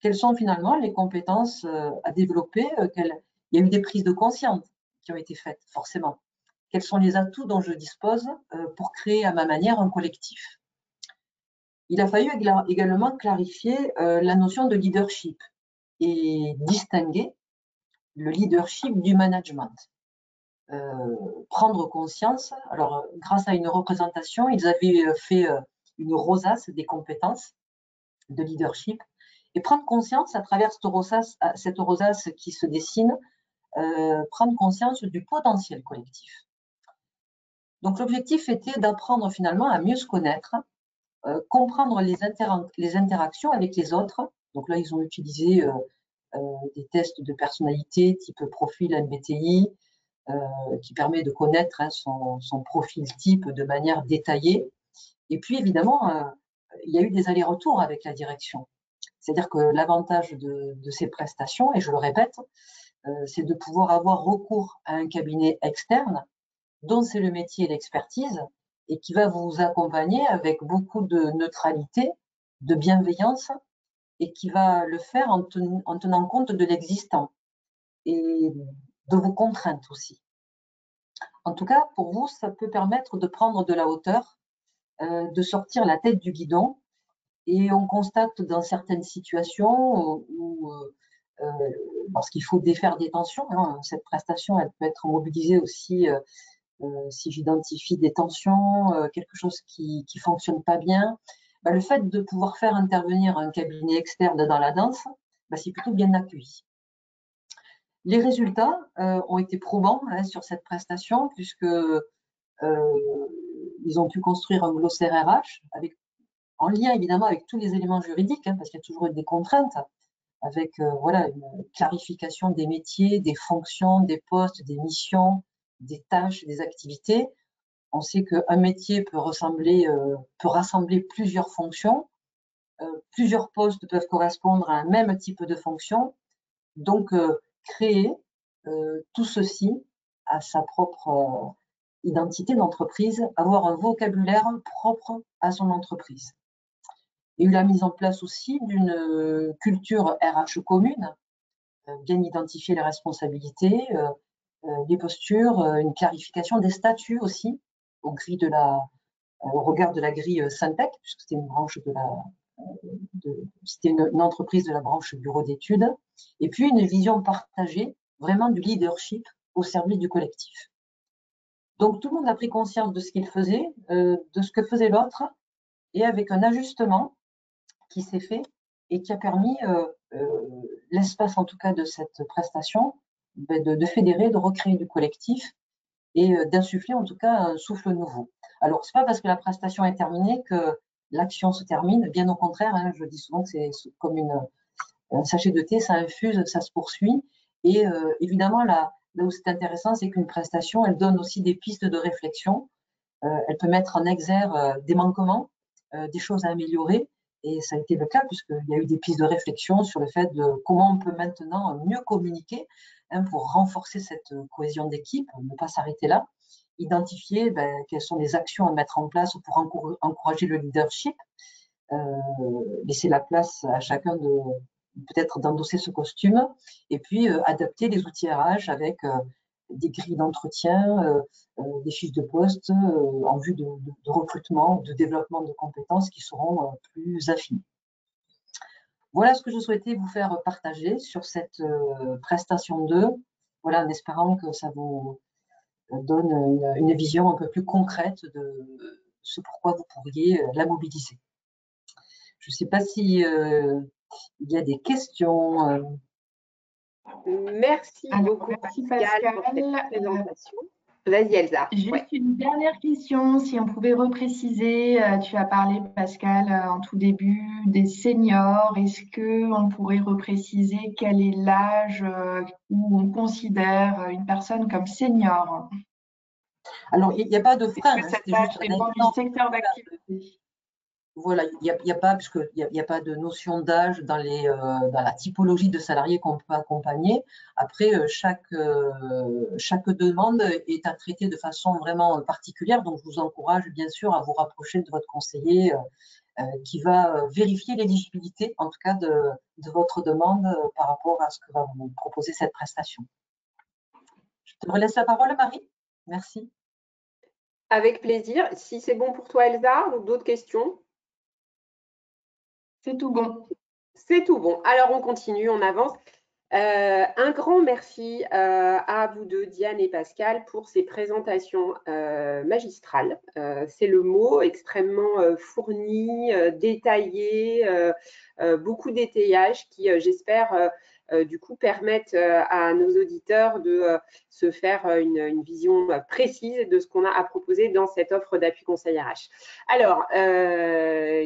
Quelles sont finalement les compétences à développer? Il y a eu des prises de conscience qui ont été faites, forcément. Quels sont les atouts dont je dispose pour créer à ma manière un collectif? Il a fallu également clarifier la notion de leadership et distinguer le leadership du management. Prendre conscience, alors grâce à une représentation, ils avaient fait une rosace des compétences de leadership et prendre conscience à travers cette rosace qui se dessine, prendre conscience du potentiel collectif. Donc l'objectif était d'apprendre finalement à mieux se connaître comprendre les interactions avec les autres. Donc là, ils ont utilisé des tests de personnalité type profil MBTI, qui permet de connaître son profil type de manière détaillée. Et puis, évidemment, il y a eu des allers-retours avec la direction. C'est-à-dire que l'avantage de ces prestations, et je le répète, c'est de pouvoir avoir recours à un cabinet externe dont c'est le métier et l'expertise et qui va vous accompagner avec beaucoup de neutralité, de bienveillance et qui va le faire en tenant compte de l'existant et de vos contraintes aussi. En tout cas, pour vous, ça peut permettre de prendre de la hauteur, de sortir la tête du guidon. Et on constate dans certaines situations où, lorsqu'il faut défaire des tensions, cette prestation, elle peut être mobilisée aussi si j'identifie des tensions, quelque chose qui ne fonctionne pas bien. Le fait de pouvoir faire intervenir un cabinet externe dans la danse, c'est plutôt bien accueilli. Les résultats ont été probants sur cette prestation puisque ils ont pu construire un glossaire RH en lien évidemment avec tous les éléments juridiques, parce qu'il y a toujours eu des contraintes, avec voilà, une clarification des métiers, des fonctions, des postes, des missions, des tâches, des activités. On sait qu'un métier peut rassembler plusieurs fonctions, plusieurs postes peuvent correspondre à un même type de fonction. Donc, créer tout ceci à sa propre identité d'entreprise, avoir un vocabulaire propre à son entreprise. Il y a eu la mise en place aussi d'une culture RH commune, bien identifier les responsabilités, les postures, une clarification des statuts aussi, au regard de la grille Syntec, puisque c'était une branche c'était une entreprise de la branche bureau d'études, et puis une vision partagée, vraiment du leadership au service du collectif. Donc tout le monde a pris conscience de ce qu'il faisait, de ce que faisait l'autre, et avec un ajustement qui s'est fait et qui a permis, l'espace en tout cas de cette prestation, de fédérer, de recréer du collectif et d'insuffler en tout cas un souffle nouveau. Alors, c'est pas parce que la prestation est terminée que l'action se termine, bien au contraire, je dis souvent que c'est comme un sachet de thé, ça infuse, ça se poursuit. Et évidemment, là où c'est intéressant, c'est qu'une prestation, elle donne aussi des pistes de réflexion. Elle peut mettre en exergue des manquements, des choses à améliorer. Et ça a été le cas puisqu'il y a eu des pistes de réflexion sur le fait de comment on peut maintenant mieux communiquer pour renforcer cette cohésion d'équipe, ne pas s'arrêter là, identifier quelles sont les actions à mettre en place pour encourager le leadership, laisser la place à chacun de peut-être d'endosser ce costume, et puis adapter les outils RH avec des grilles d'entretien, des fiches de poste en vue de recrutement, de développement de compétences qui seront plus affinées. Voilà ce que je souhaitais vous faire partager sur cette prestation 2, voilà, en espérant que ça vous donne une vision un peu plus concrète de ce pourquoi vous pourriez la mobiliser. Je ne sais pas si il y a des questions. Merci beaucoup, merci Pascal, pour cette présentation. Vas-y, Elsa. Juste une dernière question, si on pouvait repréciser, tu as parlé, Pascal, en tout début des seniors. Est-ce qu'on pourrait repréciser quel est l'âge où on considère une personne comme senior? Alors, il n'y a pas de frein. Est-ce que cet âge dépend du secteur d'activité? Voilà, il n'y a pas, puisqu'il n'y a pas de notion d'âge dans la typologie de salariés qu'on peut accompagner. Après, chaque demande est à traiter de façon vraiment particulière. Donc, je vous encourage bien sûr à vous rapprocher de votre conseiller qui va vérifier l'éligibilité, en tout cas, de votre demande par rapport à ce que va vous proposer cette prestation. Je te relaisse la parole, Marie. Merci. Avec plaisir. Si c'est bon pour toi, Elsa, ou d'autres questions? C'est tout bon. C'est tout bon. Alors, on continue, on avance. Un grand merci à vous deux, Diane et Pascal, pour ces présentations magistrales. C'est le mot, extrêmement fourni, détaillé, beaucoup d'étayage qui, j'espère, du coup, permettent à nos auditeurs de se faire une vision précise de ce qu'on a à proposer dans cette offre d'appui conseil RH. Alors,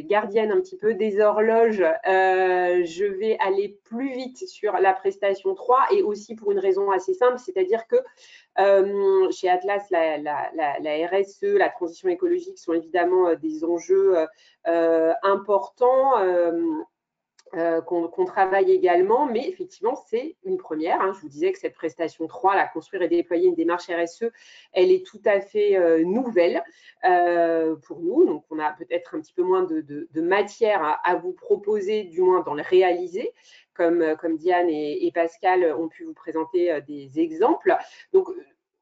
gardienne un petit peu des horloges, je vais aller plus vite sur la prestation 3 et aussi pour une raison assez simple, c'est-à-dire que chez Atlas, la RSE, la transition écologique sont évidemment des enjeux importants qu'on travaille également, mais effectivement, c'est une première. Hein. Je vous disais que cette prestation 3, la construire et déployer une démarche RSE, elle est tout à fait nouvelle pour nous. Donc, on a peut-être un petit peu moins de matière à vous proposer, du moins dans le réaliser, comme Diane et Pascal ont pu vous présenter des exemples. Donc,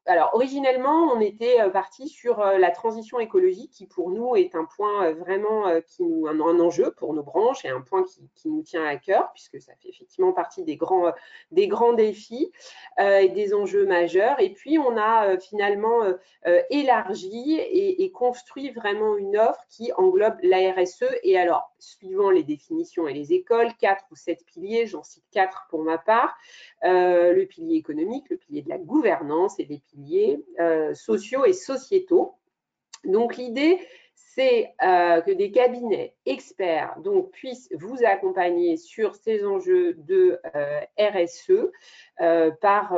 alors, originellement, on était parti sur la transition écologique qui, pour nous, est un point vraiment un enjeu pour nos branches et un point qui nous tient à cœur, puisque ça fait effectivement partie des grands défis et des enjeux majeurs. Et puis, on a finalement élargi et construit vraiment une offre qui englobe la RSE. Et alors, suivant les définitions et les écoles, 4 ou 7 piliers, j'en cite 4 pour ma part, le pilier économique, le pilier de la gouvernance et les piliers sociaux et sociétaux. Donc, l'idée, c'est que des cabinets experts donc, puissent vous accompagner sur ces enjeux de RSE par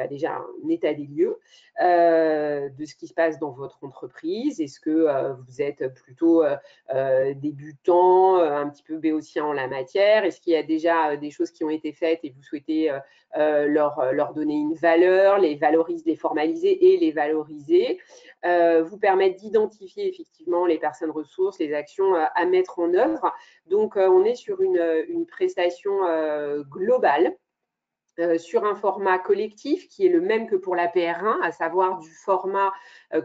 déjà un état des lieux de ce qui se passe dans votre entreprise. Est-ce que vous êtes plutôt débutant, un petit peu béotien en la matière? Est-ce qu'il y a déjà des choses qui ont été faites et vous souhaitez leur donner une valeur, les valoriser, les formaliser et les valoriser, vous permettre d'identifier effectivement les personnes ressources, les actions à mettre en œuvre. Donc, on est sur une prestation globale sur un format collectif qui est le même que pour la PR1, à savoir du format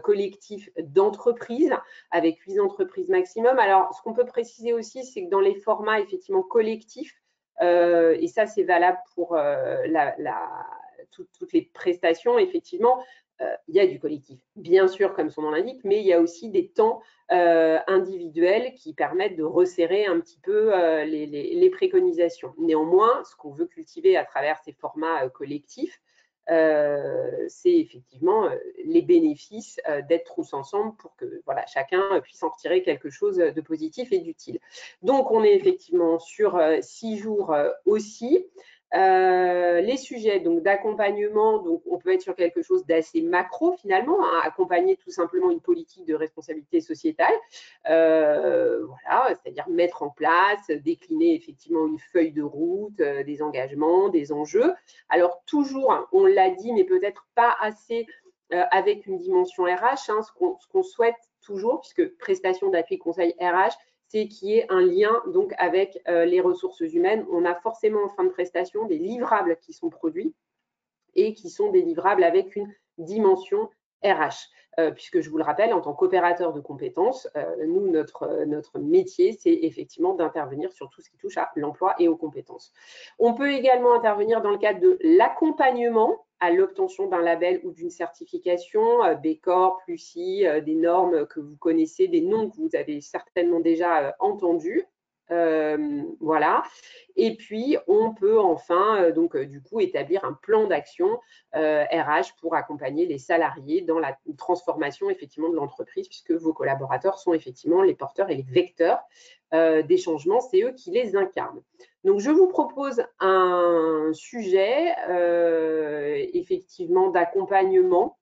collectif d'entreprise avec 8 entreprises maximum. Alors, ce qu'on peut préciser aussi, c'est que dans les formats effectivement collectifs, et ça c'est valable pour toutes les prestations, effectivement, il y a du collectif, bien sûr, comme son nom l'indique, mais il y a aussi des temps individuels qui permettent de resserrer un petit peu les préconisations. Néanmoins, ce qu'on veut cultiver à travers ces formats collectifs, c'est effectivement les bénéfices d'être tous ensemble pour que voilà, chacun puisse en retirer quelque chose de positif et d'utile. Donc, on est effectivement sur 6 jours aussi. Les sujets donc d'accompagnement, donc on peut être sur quelque chose d'assez macro finalement, hein, accompagner tout simplement une politique de responsabilité sociétale, voilà, c'est-à-dire mettre en place, décliner effectivement une feuille de route, des engagements, des enjeux. Alors toujours, on l'a dit, mais peut-être pas assez avec une dimension RH, hein, ce qu'on souhaite toujours, puisque prestation d'appui conseil RH, c'est qu'il y ait un lien donc avec les ressources humaines. On a forcément en fin de prestation des livrables qui sont produits et qui sont des livrables avec une dimension RH. Puisque je vous le rappelle, en tant qu'opérateur de compétences, nous, notre métier, c'est effectivement d'intervenir sur tout ce qui touche à l'emploi et aux compétences. On peut également intervenir dans le cadre de l'accompagnement à l'obtention d'un label ou d'une certification, B Corp, PLUSI, des normes que vous connaissez, des noms que vous avez certainement déjà entendus. Voilà. Et puis, on peut enfin, du coup, établir un plan d'action RH pour accompagner les salariés dans la transformation, effectivement, de l'entreprise, puisque vos collaborateurs sont effectivement les porteurs et les vecteurs des changements, c'est eux qui les incarnent. Donc, je vous propose un sujet, effectivement, d'accompagnement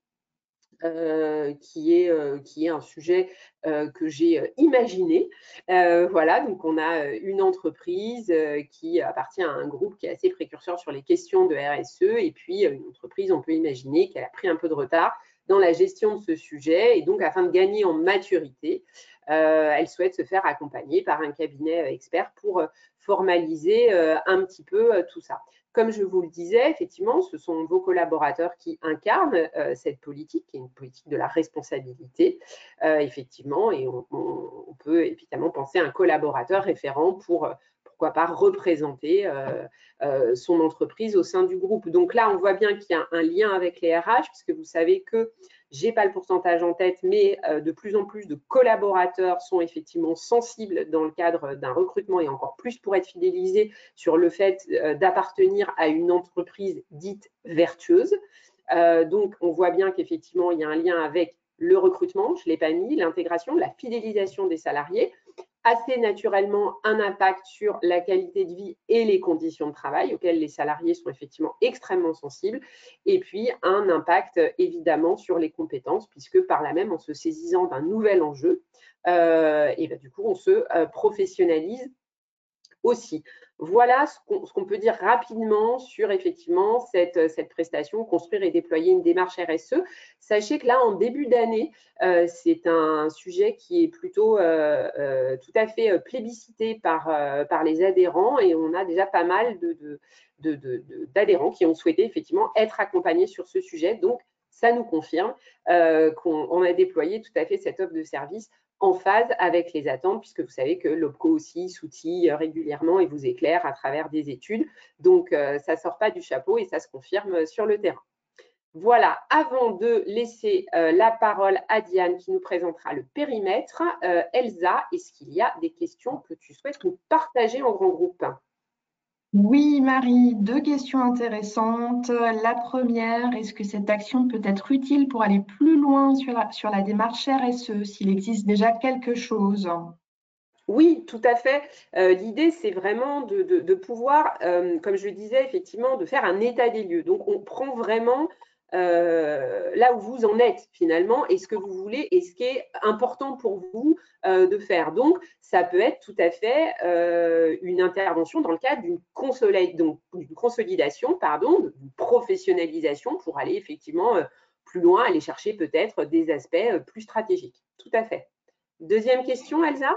qui est un sujet que j'ai imaginé. Voilà, donc on a une entreprise qui appartient à un groupe qui est assez précurseur sur les questions de RSE et puis une entreprise, on peut imaginer qu'elle a pris un peu de retard dans la gestion de ce sujet et donc afin de gagner en maturité, elle souhaite se faire accompagner par un cabinet expert pour formaliser un petit peu tout ça. Comme je vous le disais, effectivement, ce sont vos collaborateurs qui incarnent cette politique, qui est une politique de la responsabilité, effectivement, et on peut évidemment penser à un collaborateur référent pour, pourquoi pas, représenter son entreprise au sein du groupe. Donc là, on voit bien qu'il y a un lien avec les RH, puisque vous savez que j'ai pas le pourcentage en tête, mais de plus en plus de collaborateurs sont effectivement sensibles dans le cadre d'un recrutement et encore plus pour être fidélisés sur le fait d'appartenir à une entreprise dite vertueuse. Donc, on voit bien qu'effectivement, il y a un lien avec le recrutement, je ne l'ai pas mis, l'intégration, la fidélisation des salariés, assez naturellement un impact sur la qualité de vie et les conditions de travail auxquelles les salariés sont effectivement extrêmement sensibles, et puis un impact évidemment sur les compétences, puisque par là même, en se saisissant d'un nouvel enjeu, et ben, du coup, on se professionnalise aussi. Voilà ce qu'on peut dire rapidement sur effectivement cette prestation, construire et déployer une démarche RSE. Sachez que là, en début d'année, c'est un sujet qui est plutôt tout à fait plébiscité par les adhérents, et on a déjà pas mal d'adhérents qui ont souhaité effectivement être accompagnés sur ce sujet. Donc, ça nous confirme qu'on a déployé tout à fait cette offre de service en phase avec les attentes, puisque vous savez que l'OPCO aussi s'outille régulièrement et vous éclaire à travers des études. Donc, ça ne sort pas du chapeau et ça se confirme sur le terrain. Voilà, avant de laisser la parole à Diane qui nous présentera le périmètre, Elsa, est-ce qu'il y a des questions que tu souhaites nous partager en grand groupe ? Oui, Marie, 2 questions intéressantes. La première, est-ce que cette action peut être utile pour aller plus loin sur la démarche RSE, s'il existe déjà quelque chose? Oui, tout à fait. L'idée, c'est vraiment de pouvoir, comme je le disais, effectivement, de faire un état des lieux. Donc, on prend vraiment là où vous en êtes finalement et ce que vous voulez et ce qui est important pour vous de faire. Donc, ça peut être tout à fait une intervention dans le cadre d'une consolidation, d'une professionnalisation pour aller effectivement plus loin, aller chercher peut-être des aspects plus stratégiques. Tout à fait. Deuxième question, Elsa ?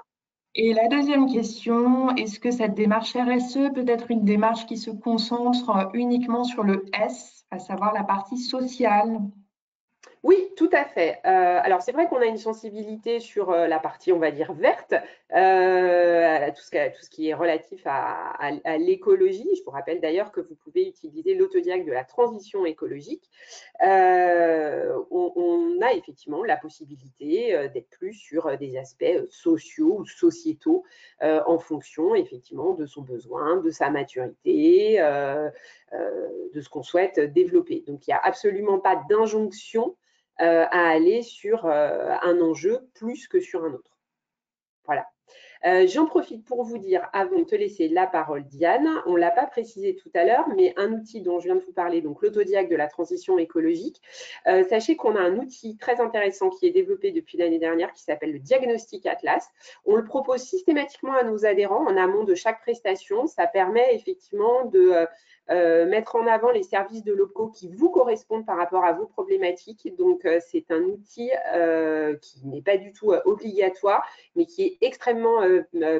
Et la deuxième question, est-ce que cette démarche RSE peut être une démarche qui se concentre uniquement sur le S, à savoir la partie sociale? Oui, tout à fait. Alors, c'est vrai qu'on a une sensibilité sur la partie, on va dire, verte, tout ce qui est relatif à l'écologie. Je vous rappelle d'ailleurs que vous pouvez utiliser l'autodiag de la transition écologique. On a effectivement la possibilité d'être plus sur des aspects sociaux ou sociétaux en fonction, effectivement, de son besoin, de sa maturité, de ce qu'on souhaite développer. Donc, il n'y a absolument pas d'injonction à aller sur un enjeu plus que sur un autre. Voilà. J'en profite pour vous dire, avant de te laisser la parole, Diane, on ne l'a pas précisé tout à l'heure, mais un outil dont je viens de vous parler, donc l'autodiag de la transition écologique, sachez qu'on a un outil très intéressant qui est développé depuis l'année dernière qui s'appelle le Diagnostic Atlas. On le propose systématiquement à nos adhérents en amont de chaque prestation. Ça permet effectivement de mettre en avant les services de l'OPCO qui vous correspondent par rapport à vos problématiques. Donc, c'est un outil qui n'est pas du tout obligatoire, mais qui est extrêmement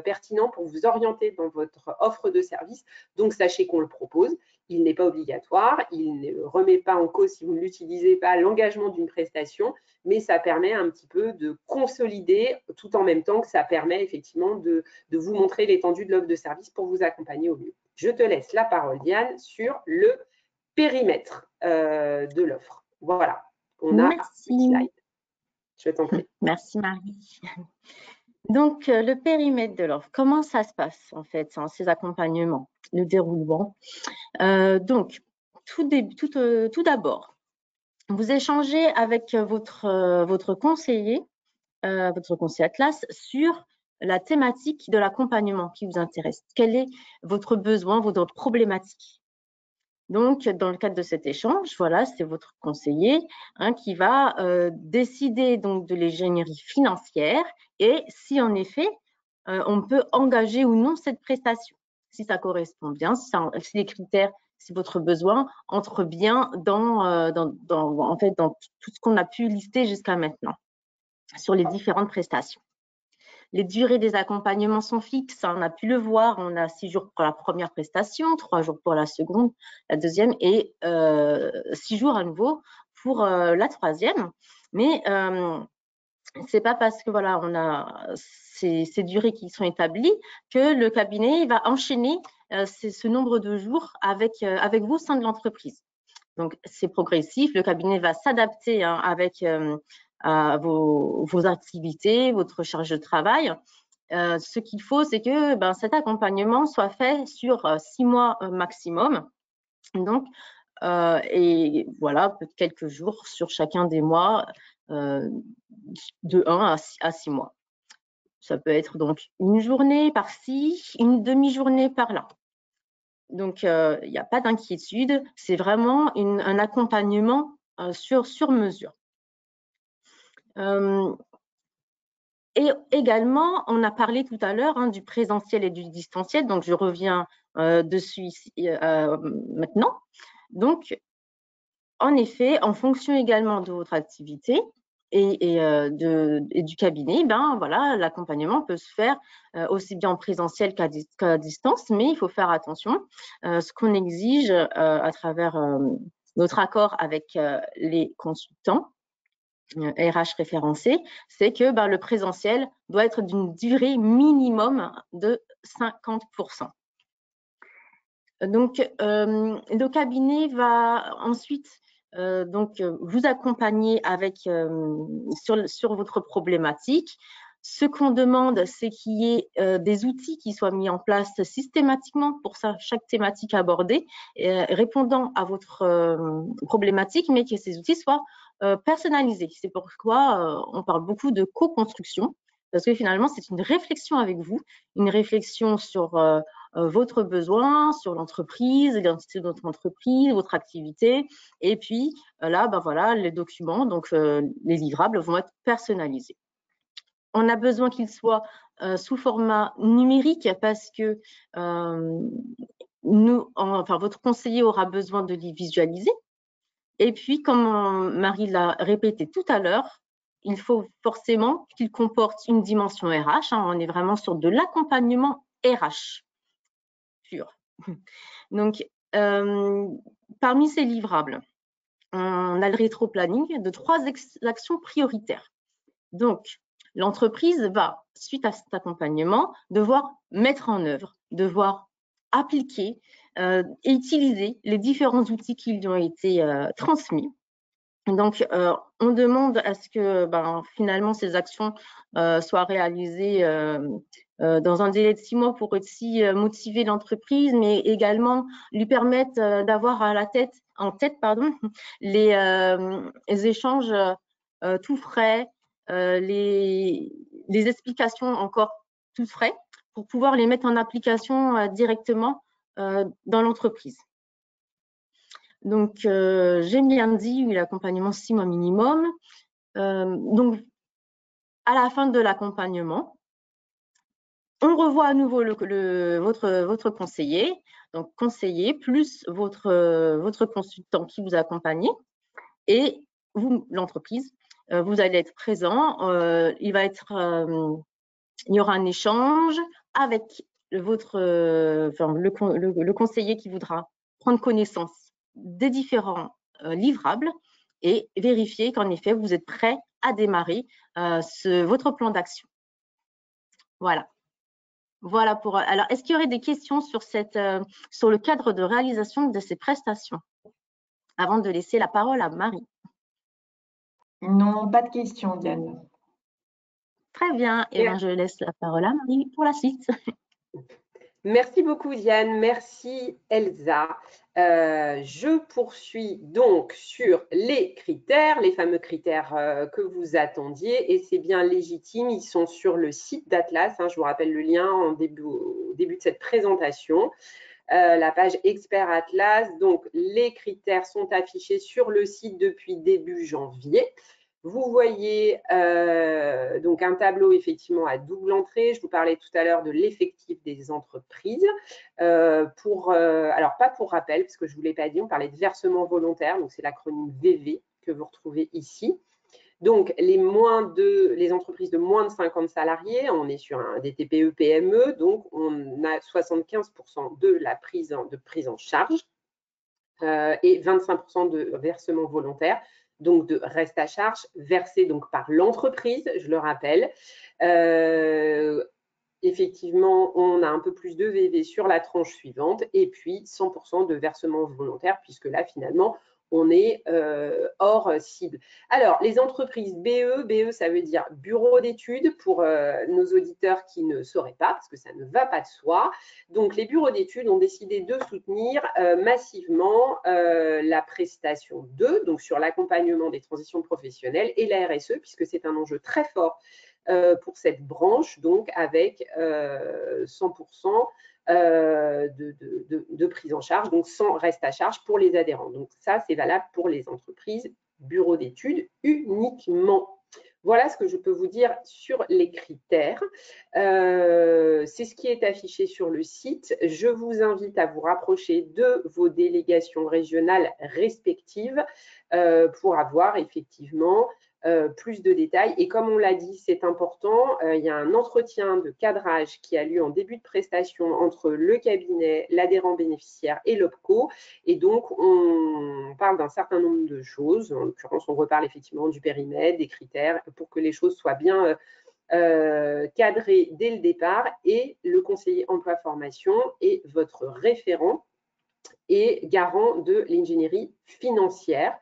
pertinent pour vous orienter dans votre offre de service. Donc, sachez qu'on le propose. Il n'est pas obligatoire. Il ne remet pas en cause, si vous ne l'utilisez pas, l'engagement d'une prestation, mais ça permet un petit peu de consolider tout en même temps que ça permet effectivement de vous montrer l'étendue de l'offre de service pour vous accompagner au mieux. Je te laisse la parole, Diane, sur le périmètre de l'offre. Voilà, on a 8 slides. Je t'en prie. Merci, Marie. Donc, le périmètre de l'offre, comment ça se passe en fait, ces accompagnements, le déroulement? Donc, tout d'abord, vous échangez avec votre conseiller Atlas sur la thématique de l'accompagnement qui vous intéresse. Quel est votre besoin, votre problématique? Donc, dans le cadre de cet échange, voilà, c'est votre conseiller qui va décider donc de l'ingénierie financière et si en effet, on peut engager ou non cette prestation. Si ça correspond bien, si les critères, si votre besoin entre bien dans tout ce qu'on a pu lister jusqu'à maintenant sur les différentes prestations. Les durées des accompagnements sont fixes, on a pu le voir, on a 6 jours pour la première prestation, 3 jours pour la seconde, la deuxième et 6 jours à nouveau pour la troisième. Mais c'est pas parce que voilà, on a ces durées qui sont établies que le cabinet va enchaîner ce nombre de jours avec vous au sein de l'entreprise. Donc, c'est progressif. Le cabinet va s'adapter avec à vos activités, votre charge de travail. Ce qu'il faut, c'est que cet accompagnement soit fait sur 6 mois maximum. Donc, et voilà, quelques jours sur chacun des mois, de 1 à 6 mois. Ça peut être donc une journée par-ci, une demi-journée par-là. Donc, il n'y a pas d'inquiétude. C'est vraiment un accompagnement sur mesure. Et également, on a parlé tout à l'heure du présentiel et du distanciel. Donc, je reviens dessus ici, maintenant. Donc, en effet, en fonction également de votre activité et du cabinet, voilà, l'accompagnement peut se faire aussi bien en présentiel qu'à distance, mais il faut faire attention. Ce qu'on exige à travers notre accord avec les consultants RH référencés, c'est que le présentiel doit être d'une durée minimum de 50%. Donc, le cabinet va ensuite vous accompagner avec sur votre problématique. Ce qu'on demande, c'est qu'il y ait des outils qui soient mis en place systématiquement pour chaque thématique abordée, répondant à votre problématique, mais que ces outils soient personnalisés. C'est pourquoi on parle beaucoup de co-construction, parce que finalement, c'est une réflexion avec vous, une réflexion sur votre besoin, sur l'entreprise, l'identité de votre entreprise, votre activité. Et puis là, voilà, les documents, donc les livrables vont être personnalisés. On a besoin qu'ils soient sous format numérique parce que votre conseiller aura besoin de les visualiser. Et puis, comme Marie l'a répété tout à l'heure, il faut forcément qu'il comporte une dimension RH. On est vraiment sur de l'accompagnement RH pur. Donc, parmi ces livrables, on a le rétro-planning de 3 actions prioritaires. Donc, l'entreprise va, suite à cet accompagnement, devoir mettre en œuvre, devoir appliquer et utiliser les différents outils qui lui ont été transmis. Donc, on demande à ce que finalement ces actions soient réalisées dans un délai de 6 mois pour aussi motiver l'entreprise, mais également lui permettre d'avoir en tête les échanges tout frais, les explications encore tout frais pour pouvoir les mettre en application directement dans l'entreprise. Donc, j'ai bien dit l'accompagnement 6 mois minimum. Donc, à la fin de l'accompagnement, on revoit à nouveau votre conseiller, donc conseiller plus votre consultant qui vous accompagne et vous, l'entreprise, vous allez être présent. Il y aura un échange avec le conseiller qui voudra prendre connaissance des différents livrables et vérifier qu'en effet, vous êtes prêt à démarrer votre plan d'action. Voilà. Voilà pour. Alors, est-ce qu'il y aurait des questions sur le cadre de réalisation de ces prestations avant de laisser la parole à Marie? Non, pas de questions, Diane. Très bien. Et bien, je laisse la parole à Marie pour la suite. Merci beaucoup, Diane. Merci, Elsa. Je poursuis donc sur les critères, les fameux critères que vous attendiez, et c'est bien légitime. Ils sont sur le site d'Atlas. Je vous rappelle le lien au début de cette présentation. La page Expert Atlas. Donc, les critères sont affichés sur le site depuis début janvier. Vous voyez donc un tableau effectivement à double entrée. Je vous parlais tout à l'heure de l'effectif des entreprises. Alors, pas pour rappel, parce que je ne vous l'ai pas dit, on parlait de versement volontaire, donc c'est l'acronyme VV que vous retrouvez ici. Donc, les entreprises de moins de 50 salariés, on est sur des TPE-PME, donc on a 75% de la prise en charge et 25% de versement volontaire, donc de reste à charge versé donc par l'entreprise, je le rappelle. Effectivement, on a un peu plus de VV sur la tranche suivante et puis 100% de versement volontaire, puisque là, finalement, on est hors cible. Alors, les entreprises BE, ça veut dire bureau d'études pour nos auditeurs qui ne sauraient pas, parce que ça ne va pas de soi. Donc, les bureaux d'études ont décidé de soutenir massivement la prestation 2, donc sur l'accompagnement des transitions professionnelles, et la RSE, puisque c'est un enjeu très fort pour cette branche, donc avec 100% de prise en charge, donc sans reste à charge pour les adhérents. Donc ça, c'est valable pour les entreprises bureaux d'études uniquement. Voilà ce que je peux vous dire sur les critères. C'est ce qui est affiché sur le site. Je vous invite à vous rapprocher de vos délégations régionales respectives pour avoir effectivement plus de détails. Et comme on l'a dit, c'est important, il y a un entretien de cadrage qui a lieu en début de prestation entre le cabinet, l'adhérent bénéficiaire et l'OPCO. Et donc, on parle d'un certain nombre de choses. En l'occurrence, on reparle effectivement du périmètre, des critères, pour que les choses soient bien cadrées dès le départ. Et le conseiller emploi-formation est votre référent et garant de l'ingénierie financière.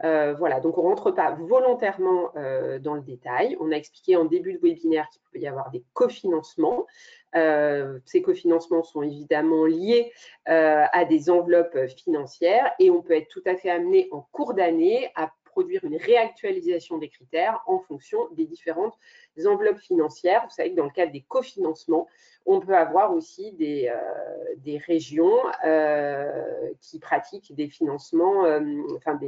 Voilà, donc on ne rentre pas volontairement dans le détail. On a expliqué en début de webinaire qu'il peut y avoir des cofinancements. Ces cofinancements sont évidemment liés à des enveloppes financières et on peut être tout à fait amené en cours d'année à produire une réactualisation des critères en fonction des différentes enveloppes financières. Vous savez que dans le cadre des cofinancements, on peut avoir aussi des régions qui pratiquent des financements, enfin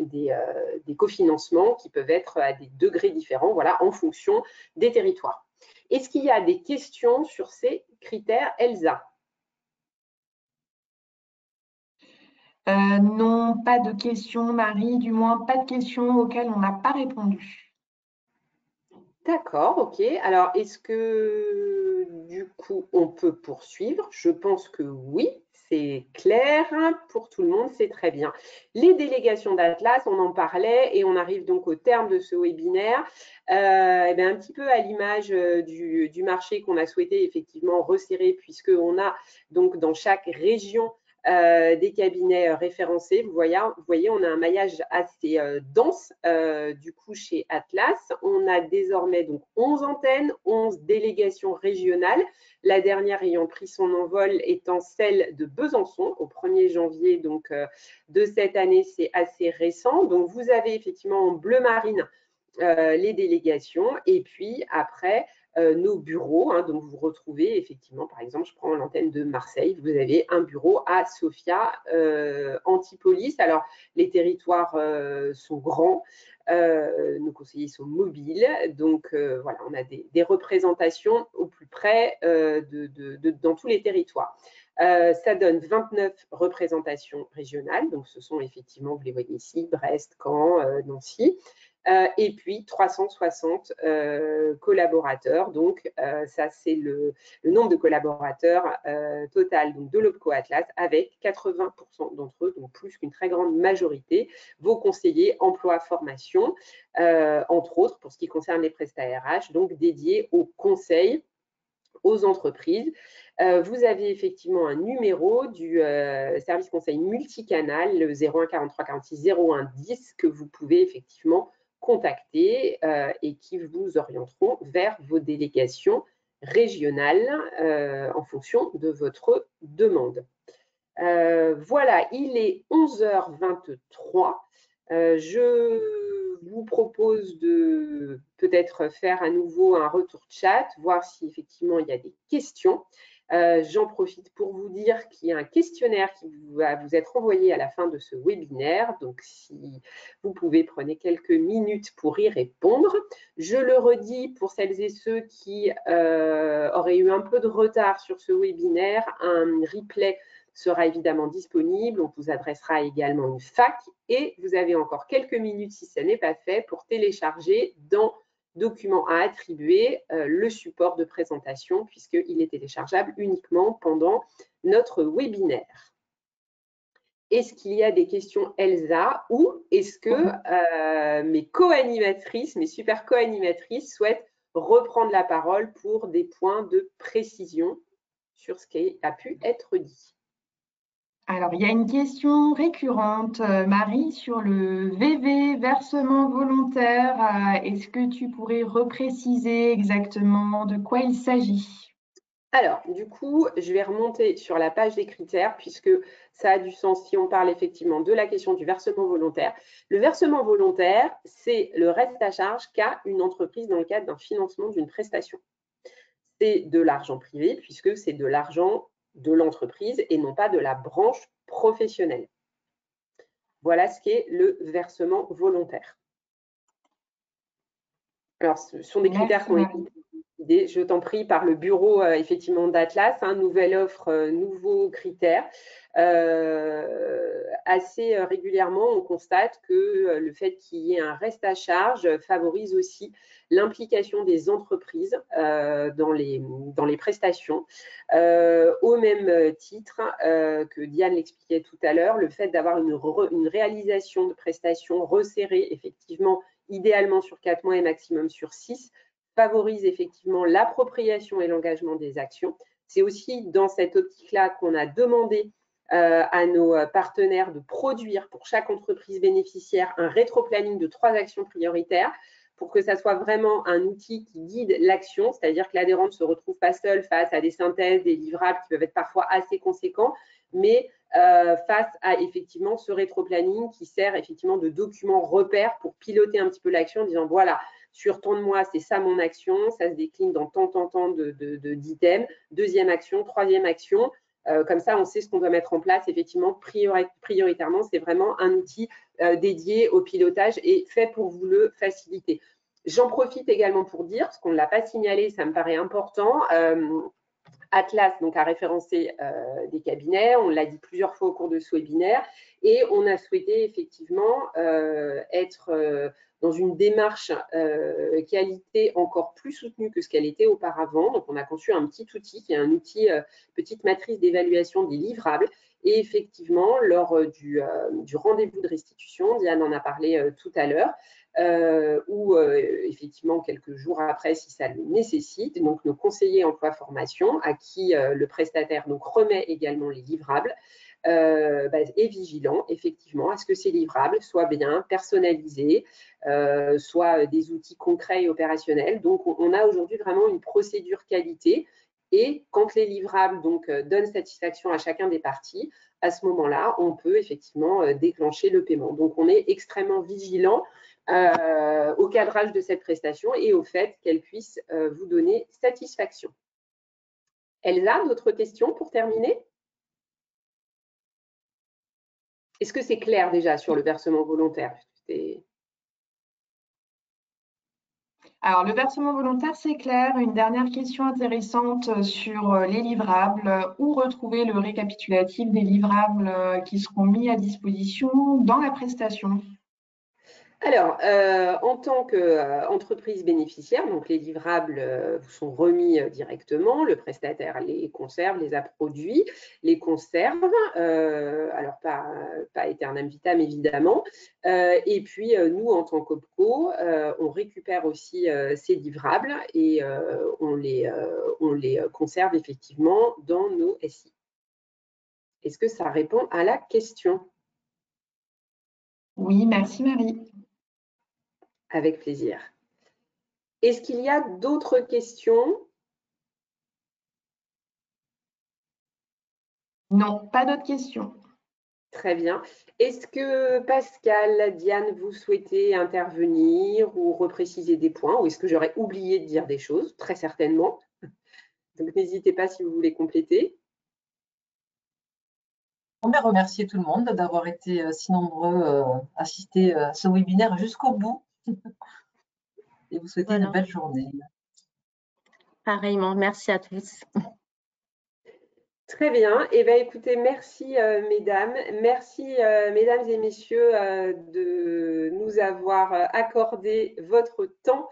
des cofinancements qui peuvent être à des degrés différents, voilà, en fonction des territoires. Est-ce qu'il y a des questions sur ces critères, Elsa? Non, pas de questions, Marie, du moins pas de questions auxquelles on n'a pas répondu. D'accord, ok. Alors, est-ce que du coup, on peut poursuivre? Je pense que oui, c'est clair pour tout le monde, c'est très bien. Les délégations d'Atlas, on en parlait et on arrive donc au terme de ce webinaire. Un petit peu à l'image du marché qu'on a souhaité effectivement resserrer, puisqu'on a donc dans chaque région des cabinets référencés. Vous voyez, on a un maillage assez dense du coup chez Atlas. On a désormais donc 11 antennes, 11 délégations régionales, la dernière ayant pris son envol étant celle de Besançon au 1er janvier donc, de cette année, c'est assez récent. Donc vous avez effectivement en bleu marine les délégations et puis après nos bureaux. Hein, donc, vous retrouvez effectivement, par exemple, je prends l'antenne de Marseille, vous avez un bureau à Sofia, Antipolis. Alors, les territoires sont grands, nos conseillers sont mobiles. Donc, voilà, on a des représentations au plus près dans tous les territoires. Ça donne 29 représentations régionales. Donc, ce sont effectivement, vous les voyez ici, Brest, Caen, Nancy. Et puis 360 collaborateurs. Donc, ça, c'est le nombre de collaborateurs total donc, de l'OPCO Atlas, avec 80% d'entre eux, donc plus qu'une très grande majorité, vos conseillers emploi formation, entre autres, pour ce qui concerne les prestats RH, donc dédiés au conseil aux entreprises. Vous avez effectivement un numéro du service conseil multicanal, le 01 43 46 01 10, que vous pouvez effectivement contacter et qui vous orienteront vers vos délégations régionales en fonction de votre demande. Voilà, il est 11h23. Je vous propose de peut-être faire à nouveau un retour chat, voir si effectivement il y a des questions. J'en profite pour vous dire qu'il y a un questionnaire qui va vous être envoyé à la fin de ce webinaire. Donc, si vous pouvez, prenez quelques minutes pour y répondre. Je le redis pour celles et ceux qui auraient eu un peu de retard sur ce webinaire, un replay sera évidemment disponible. On vous adressera également une FAQ et vous avez encore quelques minutes, si ça n'est pas fait, pour télécharger dans Documents à attribuer le support de présentation puisqu'il est téléchargeable uniquement pendant notre webinaire. Est-ce qu'il y a des questions, Elsa, ou est-ce que mes co-animatrices, mes super co-animatrices souhaitent reprendre la parole pour des points de précision sur ce qui a pu être dit? Alors, il y a une question récurrente, Marie, sur le VV, versement volontaire. Est-ce que tu pourrais repréciser exactement de quoi il s'agit? Alors, du coup, je vais remonter sur la page des critères puisque ça a du sens si on parle effectivement de la question du versement volontaire. Le versement volontaire, c'est le reste à charge qu'a une entreprise dans le cadre d'un financement d'une prestation. C'est de l'argent privé puisque c'est de l'argent de l'entreprise et non pas de la branche professionnelle. Voilà ce qu'est le versement volontaire. Alors, ce sont des critères qui ont été décidés, je t'en prie, par le bureau effectivement d'Atlas, nouvelle offre, nouveaux critères. Assez régulièrement, on constate que le fait qu'il y ait un reste à charge favorise aussi l'implication des entreprises dans les prestations. Au même titre que Diane l'expliquait tout à l'heure, le fait d'avoir une réalisation de prestations resserrée, effectivement, idéalement sur 4 mois et maximum sur 6, favorise effectivement l'appropriation et l'engagement des actions. C'est aussi dans cette optique-là qu'on a demandé à nos partenaires de produire pour chaque entreprise bénéficiaire un rétro-planning de 3 actions prioritaires pour que ça soit vraiment un outil qui guide l'action, c'est-à-dire que l'adhérent ne se retrouve pas seul face à des synthèses, des livrables qui peuvent être parfois assez conséquents, mais face à effectivement ce rétro-planning qui sert effectivement de document repère pour piloter un petit peu l'action en disant voilà, sur tant de mois, c'est ça mon action, ça se décline dans tant d'items, deuxième action, troisième action. Comme ça, on sait ce qu'on doit mettre en place. Effectivement, prioritairement, c'est vraiment un outil dédié au pilotage et fait pour vous le faciliter. J'en profite également pour dire, parce qu'on ne l'a pas signalé, ça me paraît important, Atlas donc, a référencé des cabinets, on l'a dit plusieurs fois au cours de ce webinaire, et on a souhaité effectivement être dans une démarche qualité encore plus soutenue que ce qu'elle était auparavant. Donc, on a conçu un petit outil qui est un outil, petite matrice d'évaluation des livrables. Et effectivement, lors du rendez-vous de restitution, Diane en a parlé tout à l'heure, ou effectivement quelques jours après si ça le nécessite. Donc nos conseillers emploi-formation à qui le prestataire donc remet également les livrables est vigilant effectivement à ce que ces livrables soient bien personnalisés, soient des outils concrets et opérationnels. Donc on a aujourd'hui vraiment une procédure qualité. Et quand les livrables donc, donnent satisfaction à chacun des parties, à ce moment-là, on peut effectivement déclencher le paiement. Donc, on est extrêmement vigilant au cadrage de cette prestation et au fait qu'elle puisse vous donner satisfaction. Elsa, d'autres questions pour terminer? Est-ce que c'est clair déjà sur le versement volontaire? Alors, le versement volontaire, c'est clair. Une dernière question intéressante sur les livrables. Où retrouver le récapitulatif des livrables qui seront mis à disposition dans la prestation? Alors, en tant qu'entreprise bénéficiaire, donc les livrables vous sont remis directement, le prestataire les conserve, les a produits, les conserve, alors pas aeternam vitam évidemment, et puis nous en tant qu'OPCO, on récupère aussi ces livrables et on les conserve effectivement dans nos SI. Est-ce que ça répond à la question? Oui, merci Marie. Avec plaisir. Est-ce qu'il y a d'autres questions? Non, pas d'autres questions. Très bien. Est-ce que Pascal, Diane, vous souhaitez intervenir ou repréciser des points, ou est-ce que j'aurais oublié de dire des choses? Très certainement. Donc n'hésitez pas si vous voulez compléter. On va remercier tout le monde d'avoir été si nombreux à assister à ce webinaire jusqu'au bout. Et vous souhaiter une belle journée. Pareillement, merci à tous. Très bien. Eh bien, écoutez, merci mesdames. Merci mesdames et messieurs de nous avoir accordé votre temps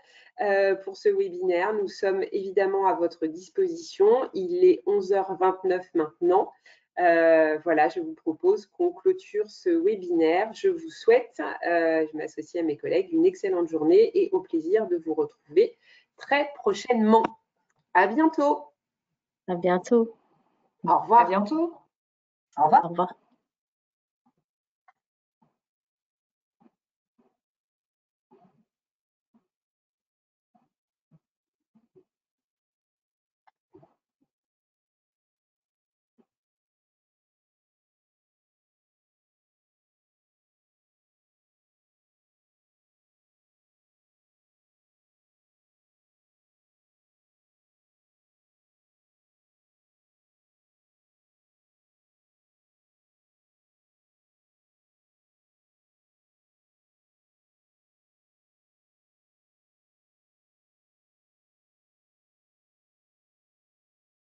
pour ce webinaire. Nous sommes évidemment à votre disposition. Il est 11h29 maintenant. Voilà, je vous propose qu'on clôture ce webinaire. Je vous souhaite, je m'associe à mes collègues, une excellente journée et au plaisir de vous retrouver très prochainement. À bientôt. À bientôt. Au revoir. À bientôt. Au revoir. Au revoir.